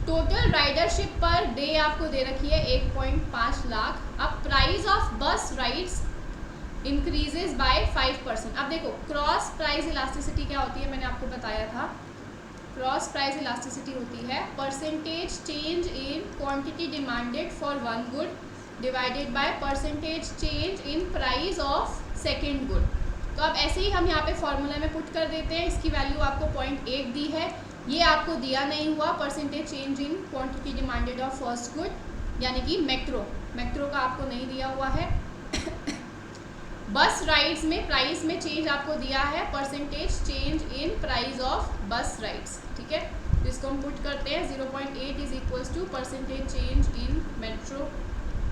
टोटल राइडरशिप पर डे आपको दे रखी है 1.5 लाख। अब price of bus rides increases by 5%। अब देखो क्रॉस प्राइस इलास्टिसिटी क्या होती है, मैंने आपको बताया था। क्रॉस प्राइस इलास्टिसिटी होती है percentage change in quantity demanded for one good divided by percentage change in price of second good. तो अब ऐसे ही हम यहाँ पे फॉर्मूला में पुट कर देते हैं। इसकी वैल्यू आपको 0.8 दी है, ये आपको दिया नहीं हुआ percentage change in quantity demanded of first good, यानी कि मेट्रो का आपको नहीं दिया हुआ है। बस राइड्स में प्राइस में चेंज आपको दिया है percentage change in price of bus rides, ठीक है। तो इसको हम पुट करते हैं 0.8 is equals to percentage change in metro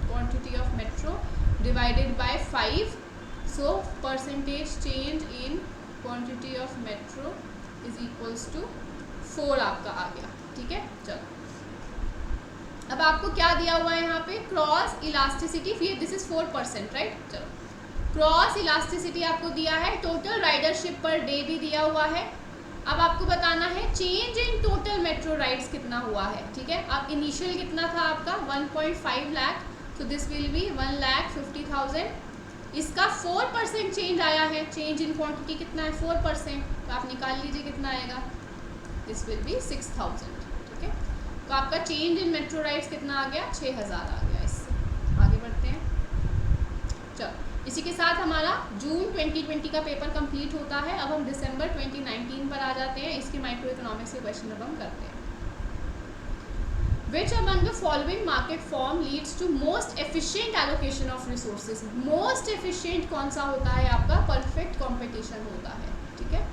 quantity of metro divided by 5। So percentage change in quantity of metro is equals to 4 आपका आ गया, ठीक है। चलो अब आपको क्या दिया हुआ है यहाँ पे, क्रॉस इलास्टिसिटी, फिर दिस इज 4%, राइट। चलो क्रॉस इलास्टिसिटी आपको दिया है, टोटल राइडरशिप पर डे भी दिया हुआ है। अब आपको बताना है change in total metro rides कितना हुआ है, ठीक है। अब इनिशियल कितना था आपका 1.5 लाख, तो दिस विल बी 1,50,000। इसका 4% चेंज आया है, चेंज इन क्वांटिटी कितना है 4%, तो आप निकाल लीजिए कितना आएगा, दिस विल बी 6,000, ठीक है। तो आपका चेंज इन मेट्रो राइड्स कितना आ गया, 6,000 आ गया। इससे आगे बढ़ते हैं। चलो इसी के साथ हमारा जून 2020 का पेपर कंप्लीट होता है। अब हम दिसंबर 2019 पर आ जाते हैं। इसके माइक्रो इकोनॉमिक्स के क्वेश्चन अब हम करते हैं। Which among the following market form leads to most efficient allocation of resources? Most efficient कौन सा होता है आपका, परफेक्ट कंपटीशन होता है, ठीक है।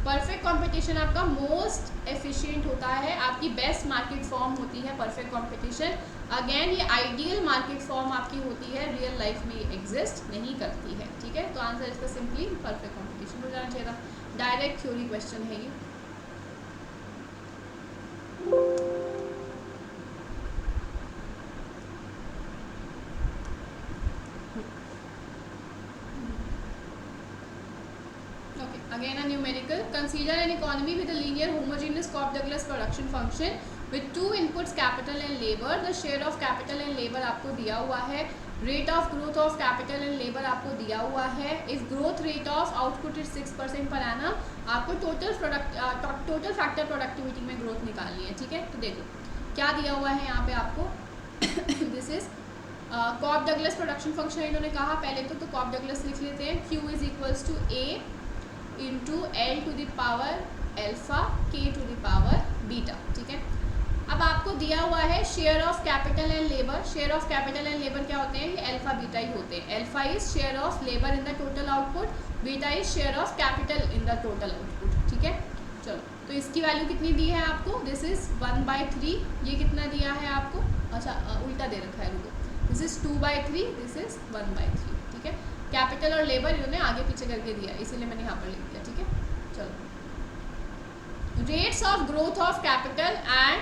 परफेक्ट कंपटीशन आपका मोस्ट एफिशिएंट होता है, आपकी बेस्ट मार्केट फॉर्म होती है परफेक्ट कंपटीशन। अगेन ये आइडियल मार्केट फॉर्म आपकी होती है, रियल लाइफ में एग्जिस्ट नहीं करती है, ठीक है। तो आंसर इसका सिंपली परफेक्ट कंपटीशन हो जाना चाहिए था। डायरेक्ट थ्योरी क्वेश्चन है ये। Again a numerical. Consider an economy with a linear homogeneous Cobb-Douglas production function with two inputs capital and labor. The share of capital and labor आपको दिया हुआ है rate of growth of capital and labour आपको दिया हुआ है। If growth rate of output is 6% per annum, आपको total factor productivity में ग्रोथ निकालनी है, ठीक है। तो देखो क्या दिया हुआ है यहाँ पे आपको this is Cobb Douglas production function इन्होंने कहा पहले तो कॉप डगलस लिख लेते हैं। Q is equals to A into L to the power alpha K to the power beta, ठीक है। अब आपको दिया हुआ है share of capital and labour. Share of capital and labour क्या होते हैं, ये अल्फा बीटा ही होते हैं। Alpha is share of labour in the total output, beta is share of capital in the total output, ठीक है। चलो तो इसकी वैल्यू कितनी दी है आपको, दिस इज 1/3। ये कितना दिया है आपको, अच्छा उल्टा दे रखा है, रुको, दिस इज 2/3, दिस इज 1/3, ठीक है। कैपिटल और लेबर इन्होंने आगे पीछे करके दिया, इसीलिए मैंने यहाँ पर लिख दिया, ठीक है। चलो rates of growth of capital and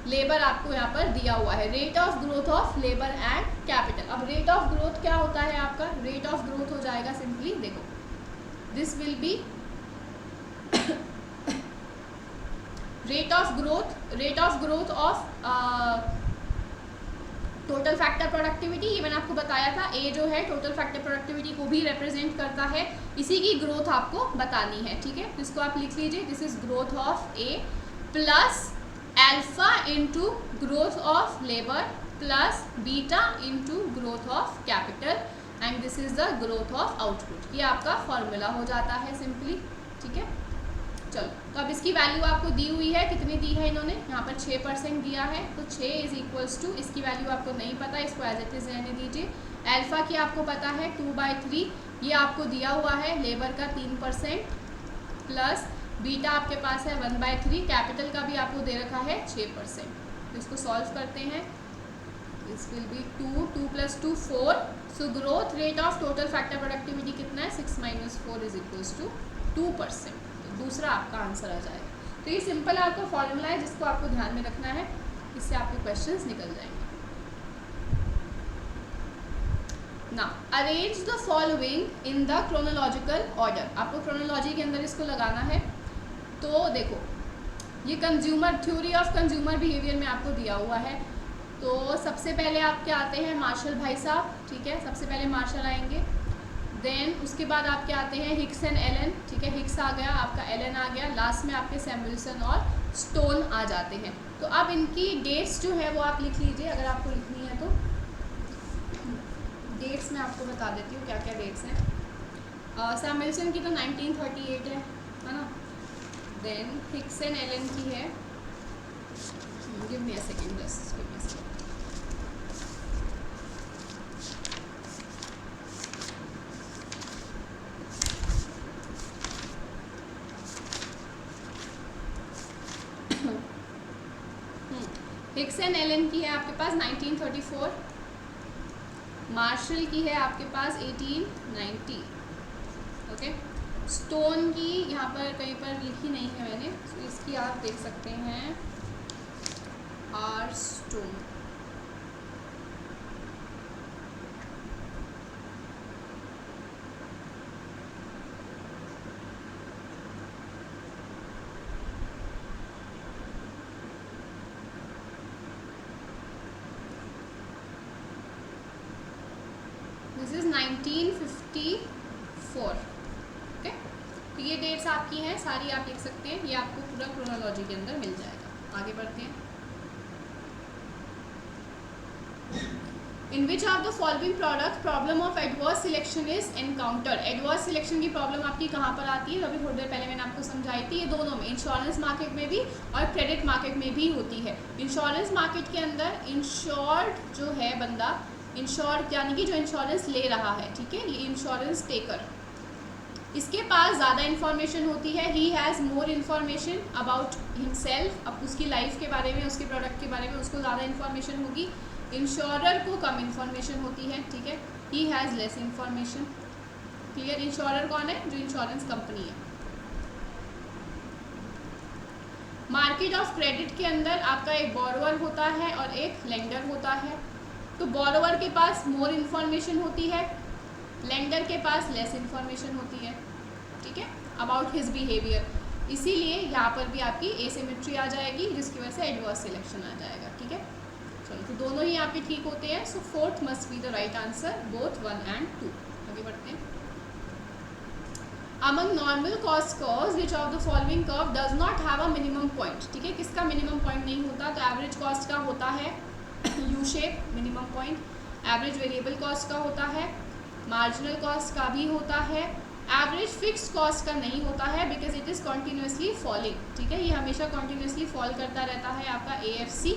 labour आपको यहाँ पर दिया हुआ है। Rate of growth of labour and capital. अब रेट ऑफ ग्रोथ क्या होता है आपका, रेट ऑफ ग्रोथ हो जाएगा सिंपली, देखो this will B rate of growth of total factor productivity. ये मैंने आपको बताया था, ए जो है टोटल फैक्टर प्रोडक्टिविटी को भी रिप्रेजेंट करता है, इसी की ग्रोथ आपको बतानी है, ठीक है। इसको आप लिख लीजिए, this is growth of A plus alpha into growth of labour plus beta into growth of capital and this is the growth of output. ये आपका फॉर्मूला हो जाता है सिंपली, ठीक है। चलो तो अब इसकी वैल्यू आपको दी हुई है, कितनी दी है इन्होंने, यहाँ पर 6% दिया है, तो 6 इज इक्वल्स टू, इसकी वैल्यू आपको नहीं पता, इसको एज इट इज रहने दीजिए। अल्फा की आपको पता है 2/3, ये आपको दिया हुआ है लेबर का 3% प्लस बीटा आपके पास है 1/3, कैपिटल का भी आपको दे रखा है 6%। तो इसको सॉल्व करते हैं, this will be 2 + 2 4। So growth rate of total factor productivity कितना है, 6 - 4 इज इक्वल्स टू 2%। तो दूसरा आपका आंसर आ जाएगा। तो ये सिंपल आपका फॉर्मूला है जिसको आपको ध्यान में रखना है, इससे आपके क्वेश्चंस निकल जाएंगे। ना arrange the following in the chronological order, आपको क्रोनोलॉजी के अंदर इसको लगाना है। तो देखो ये consumer theory of consumer behaviour में आपको दिया हुआ है। तो सबसे पहले आपके आते हैं मार्शल भाई साहब, ठीक है, सबसे पहले मार्शल आएंगे। देन उसके बाद आपके आते हैं हिक्स एंड एलन, ठीक है, हिक्स आ गया, आपका एलन आ गया, लास्ट में आपके सैमुएल्सन और स्टोन आ जाते हैं। तो अब इनकी डेट्स जो है वो आप लिख लीजिए, अगर आपको लिखनी है तो डेट्स मैं आपको बता देती हूँ क्या क्या डेट्स हैं। सैमुएल्सन की तो 1938 है ना। देन हिक्स एंड एलन की है, give me a second, just give me a second. Hicks and Allen की है आपके पास 1934, मार्शल की है आपके पास 1890, ओके। स्टोन की यहाँ पर कहीं पर लिखी नहीं है मैंने, तो इसकी आप देख सकते हैं R Stone. This is 1954, okay. तो ये डेट्स आपकी हैं सारी, आप लिख सकते हैं, ये आपको पूरा क्रोनोलॉजी के अंदर मिल जाएगा। आगे बढ़ते हैं। In which of the following product problem of adverse selection is encounter. Adverse selection की प्रॉब्लम आपकी कहाँ पर आती है, अभी थोड़ी देर पहले मैंने आपको समझाई थी। ये दोनों में, इंश्योरेंस मार्केट में भी और क्रेडिट मार्केट में भी होती है। इंश्योरेंस मार्केट के अंदर इंश्योर्ड जो है बंदा, इंश्योर्ड यानी कि जो इंश्योरेंस ले रहा है, ठीक है, ये इंश्योरेंस टेकर, इसके पास ज़्यादा इन्फॉर्मेशन होती है। He has more information about himself, अब उसकी लाइफ के बारे में, उसके प्रोडक्ट के बारे में उसको ज़्यादा इन्फॉर्मेशन होगी। इंश्योरर को कम इन्फॉर्मेशन होती है, ठीक है, he has less information. Clear. Insurer कौन है, जो इंश्योरेंस कंपनी है। मार्केट ऑफ क्रेडिट के अंदर आपका एक बोरोवर होता है और एक लेंडर होता है। तो बोरोवर के पास मोर इन्फॉर्मेशन होती है, लेंडर के पास लेस इन्फॉर्मेशन होती है, ठीक है, अबाउट हिज बिहेवियर। इसीलिए यहाँ पर भी आपकी एसिमेट्री आ जाएगी, जिसकी वजह से एडवर्स सिलेक्शन आ जाएगा, ठीक है। चलो, तो दोनों ही आपके ठीक होते हैं, so fourth must be the right answer, both 1 and 2। आगे बढ़ते हैं। Among normal cost curves, which of the following curve does not have a minimum point? ठीक है, किसका मिनिमम पॉइंट नहीं होता? तो एवरेज कॉस्ट का होता है U shape minimum point, average variable cost का होता है, मार्जिनल कॉस्ट का भी होता है, एवरेज फिक्स्ड कॉस्ट का नहीं होता है because it is continuously falling. ठीक है, ये हमेशा कॉन्टिन्यूसली फॉल करता रहता है आपका AFC।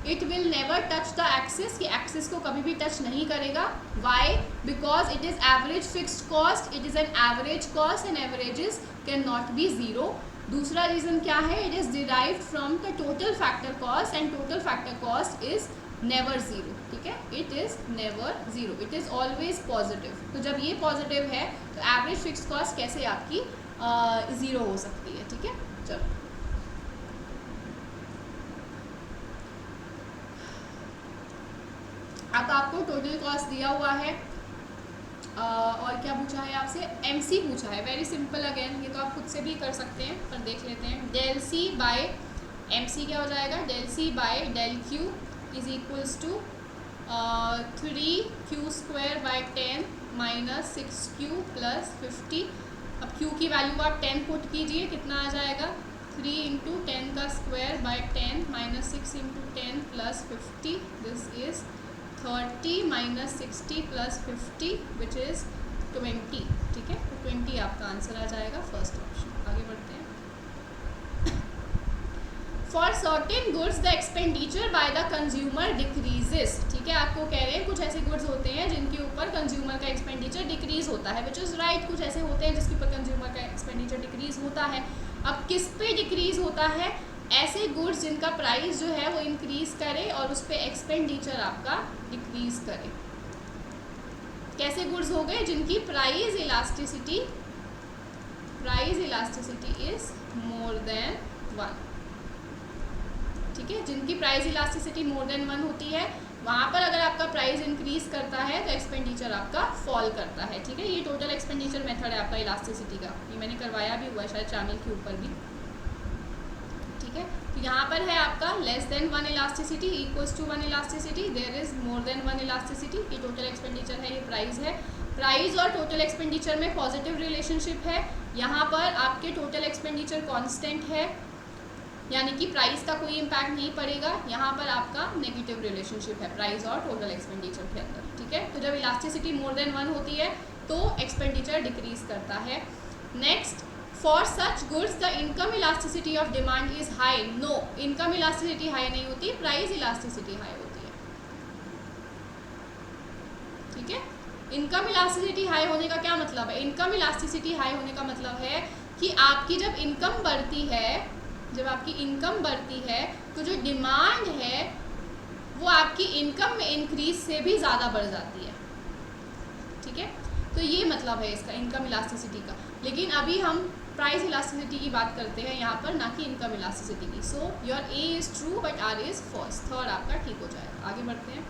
It will never touch the axis, कि एक्सिस को कभी भी टच नहीं करेगा। Why? Because it is average fixed cost, it is an average cost and averages can not be zero. दूसरा रीज़न क्या है? It is derived from the total factor cost and total factor cost is never zero. ठीक है, it is never zero, it is always positive. तो जब ये positive है तो एवरेज फिक्स्ड कॉस्ट कैसे आपकी ज़ीरो हो सकती है? ठीक है, चलो अब आपको टोटल कॉस्ट दिया हुआ है और क्या पूछा है आपसे? MC पूछा है। वेरी सिंपल अगेन, ये तो आप खुद से भी कर सकते हैं पर देख लेते हैं। डेल C बाय MC क्या हो जाएगा? Del C by del Q is equals to 3Q² by 10 minus 6Q plus 50। अब Q की वैल्यू आप 10 पुट कीजिए, कितना आ जाएगा? 3 इंटू 10 का square by 10 minus 6 into 10 plus 50, this is 30 minus 60 plus 50 which is 20। ठीक है, तो 20 आपका आंसर आ जाएगा, फर्स्ट ऑप्शन। आगे बढ़ते हैं। For certain goods the expenditure by the consumer decreases. ठीक है, आपको कह रहे हैं कुछ ऐसे गुड्स होते हैं जिनके ऊपर कंज्यूमर का एक्सपेंडिचर डिक्रीज होता है, विच इज़ राइट। कुछ ऐसे होते हैं जिसके ऊपर कंज्यूमर का एक्सपेंडिचर डिक्रीज होता है। अब किस पे डिक्रीज होता है? ऐसे गुड्स जिनका प्राइस जो है वो इंक्रीज करे और उस पर एक्सपेंडिचर आपका डिक्रीज करे। कैसे गुड्स हो गए? जिनकी price elasticity is more than 1। ठीक है, जिनकी प्राइस इलास्टिसिटी मोर देन 1 होती है, वहाँ पर अगर आपका प्राइस इंक्रीज करता है तो एक्सपेंडिचर आपका फॉल करता है। ठीक है, ये टोटल एक्सपेंडिचर मेथड है आपका इलास्टिसिटी का, ये मैंने करवाया भी हुआ है शायद चैनल के ऊपर भी। ठीक है, तो यहाँ पर है आपका less than 1 elasticity equals to 1 elasticity, there is more than 1 elasticity. ये टोटल एक्सपेंडिचर है, ये प्राइस है। प्राइस और टोटल एक्सपेंडिचर में पॉजिटिव रिलेशनशिप है। यहाँ पर आपके टोटल एक्सपेंडिचर कांस्टेंट है, यानी कि प्राइस का कोई इम्पैक्ट नहीं पड़ेगा। यहाँ पर आपका नेगेटिव रिलेशनशिप है प्राइस और टोटल एक्सपेंडिचर के अंदर। ठीक है, तो जब इलास्टिसिटी मोर देन 1 होती है तो एक्सपेंडिचर डिक्रीज करता है। Next, for such goods the income elasticity of demand is high. No, income elasticity high नहीं होती, प्राइस इलास्टिसिटी हाई होती है। ठीक है, इनकम इलास्टिसिटी हाई होने का क्या मतलब है? इनकम इलास्टिसिटी हाई होने का मतलब है कि आपकी जब इनकम बढ़ती है, जब आपकी इनकम बढ़ती है तो जो डिमांड है वो आपकी इनकम में इंक्रीज से भी ज़्यादा बढ़ जाती है। ठीक है, तो ये मतलब है इसका इनकम इलास्टिसिटी का। लेकिन अभी हम प्राइस इलास्टिसिटी की बात करते हैं यहाँ पर, ना कि इनकम इलास्टिसिटी की। So your A is true but R is false. Third आपका ठीक हो जाएगा। आगे बढ़ते हैं।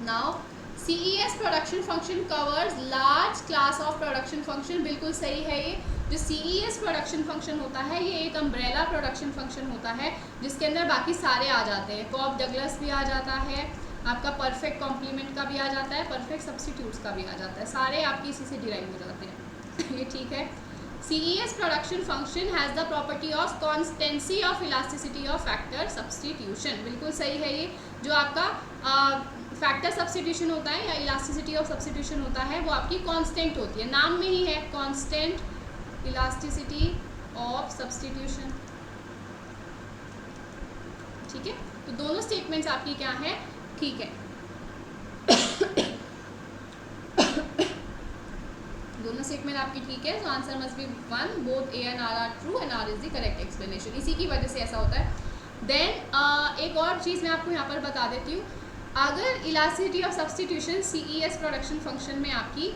Now CES production function covers large class of production function. बिल्कुल सही है। ये जो CES प्रोडक्शन फंक्शन होता है ये एक अम्ब्रेला प्रोडक्शन फंक्शन होता है जिसके अंदर बाकी सारे आ जाते हैं। कॉप डगलस भी आ जाता है, आपका परफेक्ट कॉम्प्लीमेंट का भी आ जाता है, परफेक्ट सब्स्टिट्यूट्स का भी आ जाता है, सारे आपके इसी से डिराइव हो जाते हैं। ये ठीक है। CES production function has the property of constituency of elasticity of factor substitution. बिल्कुल सही है। ये जो आपका फैक्टर सब्स्टिट्यूशन होता है या इलास्टिसिटी ऑफ सब्स्टिट्यूशन होता है वो आपकी कांस्टेंट होती है, नाम में ही है कांस्टेंट इलास्टिसिटी ऑफ सब्स्टिट्यूशन। ठीक है, तो दोनों स्टेटमेंट्स आपकी क्या है? ठीक है। दोनों स्टेटमेंट आपकी ठीक है, तो answer must be 1। Both A and R are true and R is the correct explanation. इसी की वजह से ऐसा होता है। देन एक और चीज़ मैं आपको यहाँ पर बता देती हूँ। अगर elasticity of substitution CES production function में आपकी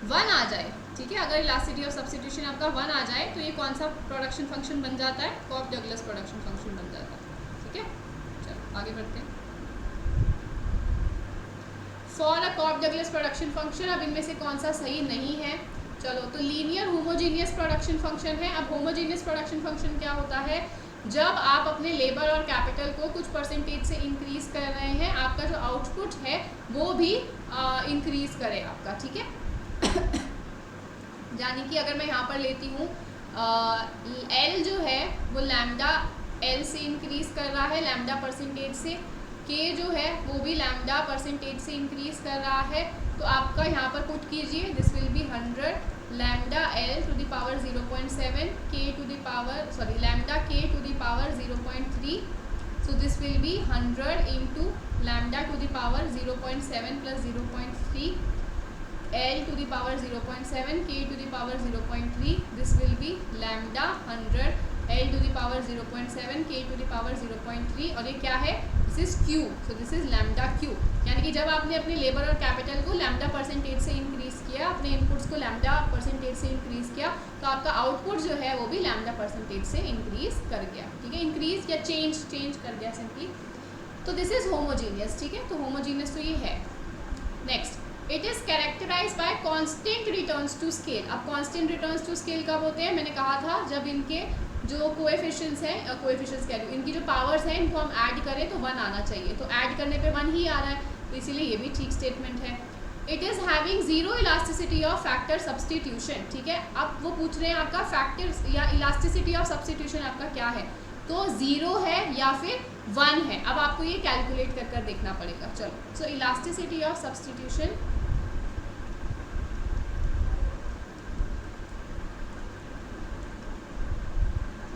1 आ जाए, ठीक है, अगर इलास्टिसिटी ऑफ सब्स्टिट्यूशन आपका 1 आ जाए तो ये कौन सा प्रोडक्शन फंक्शन बन जाता है? कॉप डगलस प्रोडक्शन फंक्शन बन जाता है। ठीक है, चलो आगे बढ़ते हैं। For a cop Douglas production function, अब इनमें से कौन सा सही नहीं है? चलो, तो लीनियर होमोजीनियस प्रोडक्शन फंक्शन है। अब होमोजीनियस प्रोडक्शन फंक्शन क्या होता है? जब आप अपने लेबर और कैपिटल को कुछ परसेंटेज से इंक्रीज कर रहे हैं, आपका जो आउटपुट है वो भी इंक्रीज करे आपका, ठीक है। यानी कि अगर मैं यहाँ पर लेती हूँ एल जो है वो लैम्डा एल से इंक्रीज कर रहा है, लैम्डा परसेंटेज से, के जो है वो भी लैम्डा परसेंटेज से इंक्रीज कर रहा है, तो आपका यहाँ पर पुट कीजिए, this will be 100 lambda L to the power 0.7 K to the power sorry lambda K to the power 0.3, so this will be 100 into lambda to the power 0.7 plus 0.3 L to the power 0.7 K to the power 0.3, this will be lambda 100 L to the power 0.7 K to the power 0.3, और ये क्या है, this is Q, so this is lambda Q। यानी कि जब आपने अपने labour और कैपिटल को लैम्डा परसेंटेज से इंक्रीज किया, अपने इनपुट्स को लैम्डा परसेंटेज से इंक्रीज किया, तो आपका आउटपुट जो है वो भी लैम्डा परसेंटेज से इंक्रीज कर गया, ठीक है। इंक्रीज या चेंज कर गया सिंपली। तो दिस इज होमोजीनियस, ठीक है। तो होमोजीनियस तो ये है। Next, it is characterise by constant returns to scale. अब कॉन्स्टेंट रिटर्न्स टू स्केल कब होते हैं, मैंने कहा था जब इनके जो कोएफिशिएंट्स हैं, कोएफिशिएंट्स कह रही हूँ, इनकी जो पावर्स हैं इनको हम ऐड करें तो 1 आना चाहिए, तो ऐड करने पे 1 ही आ रहा है, तो इसीलिए ये भी ठीक स्टेटमेंट है। It is having zero elasticity of factor substitution, ठीक है। अब वो पूछ रहे हैं आपका फैक्टर या इलास्टिसिटी ऑफ सब्सटीट्यूशन आपका क्या है, तो 0 है या फिर 1 है। अब आपको ये कैलकुलेट कर देखना पड़ेगा। चलो, so elasticity of substitution,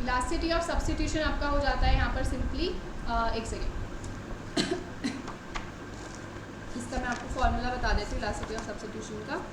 elasticity of substitution आपका हो जाता है यहाँ पर सिंपली, एक सेकेंड इसका मैं आपको फॉर्मूला बता देती हूँ इलास्टिसिटी ऑफ सब्सटीट्यूशन का।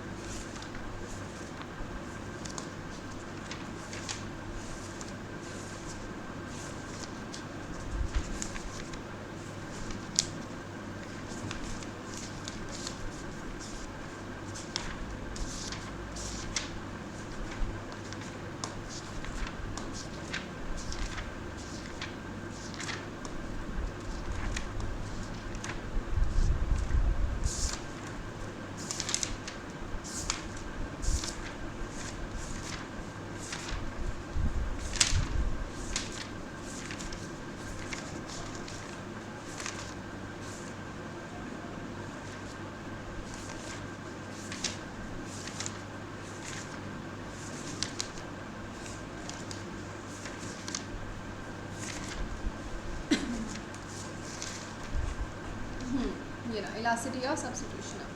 ये ना elasticity of substitution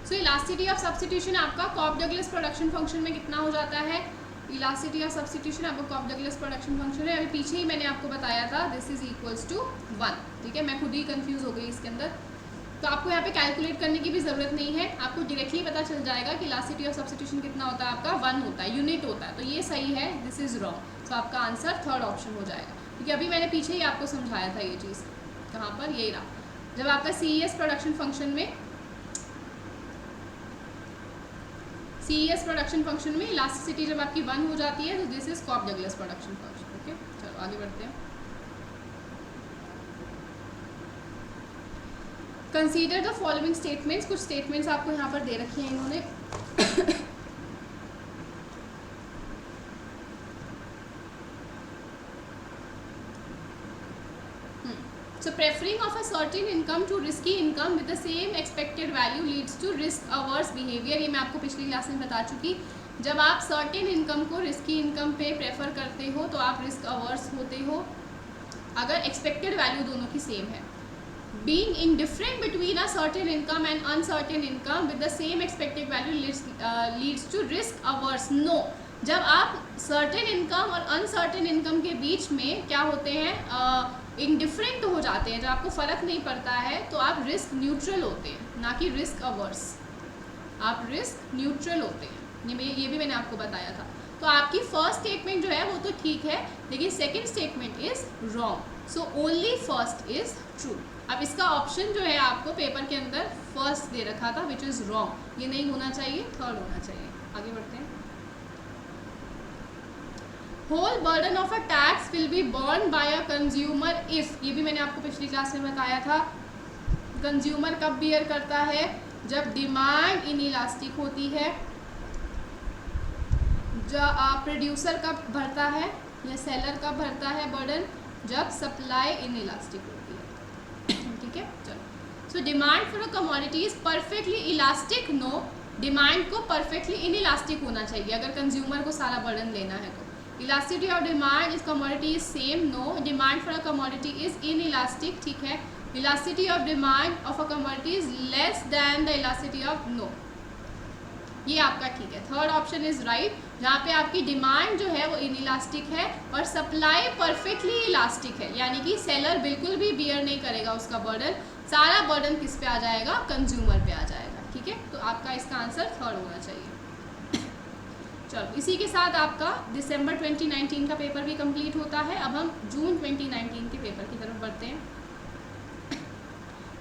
so elasticity of substitution आपका कॉप डगलस प्रोडक्शन फंक्शन में कितना हो जाता है, इलास्टिसिटी ऑफ सब्स्टिट्यूशन आपको कॉप डगलस प्रोडक्शन फंक्शन है, अभी पीछे ही मैंने आपको बताया था, दिस इज इक्वल्स टू 1, ठीक है। मैं खुद ही कंफ्यूज हो गई इसके अंदर, तो आपको यहाँ पे कैलकुलेट करने की भी ज़रूरत नहीं है, आपको डायरेक्टली पता चल जाएगा कि इलास्टिसिटी ऑफ सब्स्टिट्यूशन कितना होता है आपका, 1 होता है, यूनिट होता है, तो ये सही है, दिस इज़ रॉन्ग। तो आपका आंसर थर्ड ऑप्शन हो जाएगा, क्योंकि अभी मैंने पीछे ही आपको समझाया था ये चीज़, कहाँ पर, यही रहा, जब आपका CES प्रोडक्शन फंक्शन में CES प्रोडक्शन फंक्शन में इलास्टिसिटी जब आपकी 1 हो जाती है, तो this is Cobb Douglas production function, okay. चलो आगे बढ़ते हैं। कंसीडर द फॉलोइंग स्टेटमेंट्स, कुछ स्टेटमेंट्स आपको यहाँ पर दे रखी हैं इन्होंने। So preferring of a certain income to risky income with the same expected value leads to risk averse behavior। ये मैं आपको पिछली क्लास में बता चुकी, जब आप certain income को risky income पे प्रेफर करते हो तो आप risk averse होते हो, अगर expected value दोनों की सेम है। Being indifferent between a certain income and uncertain income with the same expected value leads to risk averse। No, जब आप certain income और uncertain income के बीच में क्या होते हैं, इंडिफरेंट हो जाते हैं, जब आपको फ़र्क नहीं पड़ता है, तो आप रिस्क न्यूट्रल होते हैं, ना कि रिस्क अवर्स, आप रिस्क न्यूट्रल होते हैं। ये भी मैंने आपको बताया था। तो आपकी फर्स्ट स्टेटमेंट जो है वो तो ठीक है, लेकिन second statement is wrong. So only first is true. अब इसका ऑप्शन जो है आपको पेपर के अंदर फर्स्ट दे रखा था विच इज़ रॉन्ग, ये नहीं होना चाहिए, थर्ड होना चाहिए। आगे बढ़ते हैं। Whole burden of a tax will be borne by a consumer if, ये भी मैंने आपको पिछली क्लास में बताया था। कंज्यूमर कब बियर करता है? जब डिमांड इनइलास्टिक होती है। जब प्रोड्यूसर कब भरता है या सेलर कब भरता है बर्डन? जब सप्लाई इनइलास्टिक होती है। ठीक है, चलो। So demand for a commodity is perfectly elastic? No, demand को परफेक्टली इनइलास्टिक होना चाहिए अगर कंज्यूमर को सारा बर्डन लेना है तो। Elasticity of demand is commodity is same? No, demand for a commodity is inelastic. ठीक है, elasticity of demand of a commodity is less than the elasticity of, no, ये आपका ठीक है। थर्ड ऑप्शन इज राइट, जहाँ पे आपकी demand जो है वो इनइलास्टिक है और सप्लाई परफेक्टली इलास्टिक है, यानी कि सेलर बिल्कुल भी बियर नहीं करेगा उसका बर्डन, सारा बर्डन किस पे आ जाएगा? कंज्यूमर पे आ जाएगा। ठीक है, तो आपका इसका आंसर थर्ड होना चाहिए। चलो, इसी के साथ आपका दिसंबर 2019 का पेपर भी कंप्लीट होता है। अब हम जून 2019 के पेपर की तरफ बढ़ते हैं।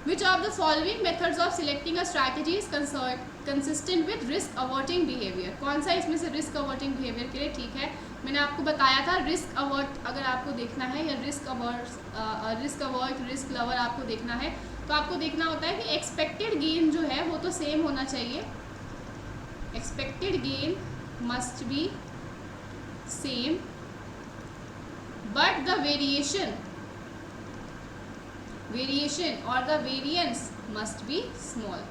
Which of the following methods of selecting a strategy is consistent with risk averting behavior? कौन सा इसमें से risk averting behavior के लिए ठीक है? मैंने आपको बताया था risk avert अगर आपको देखना है, या risk avert, risk lover आपको देखना है, तो आपको देखना होता है कि expected gain जो है वो तो सेम होना चाहिए। expected gain must be same, but the variation or the variance must be small,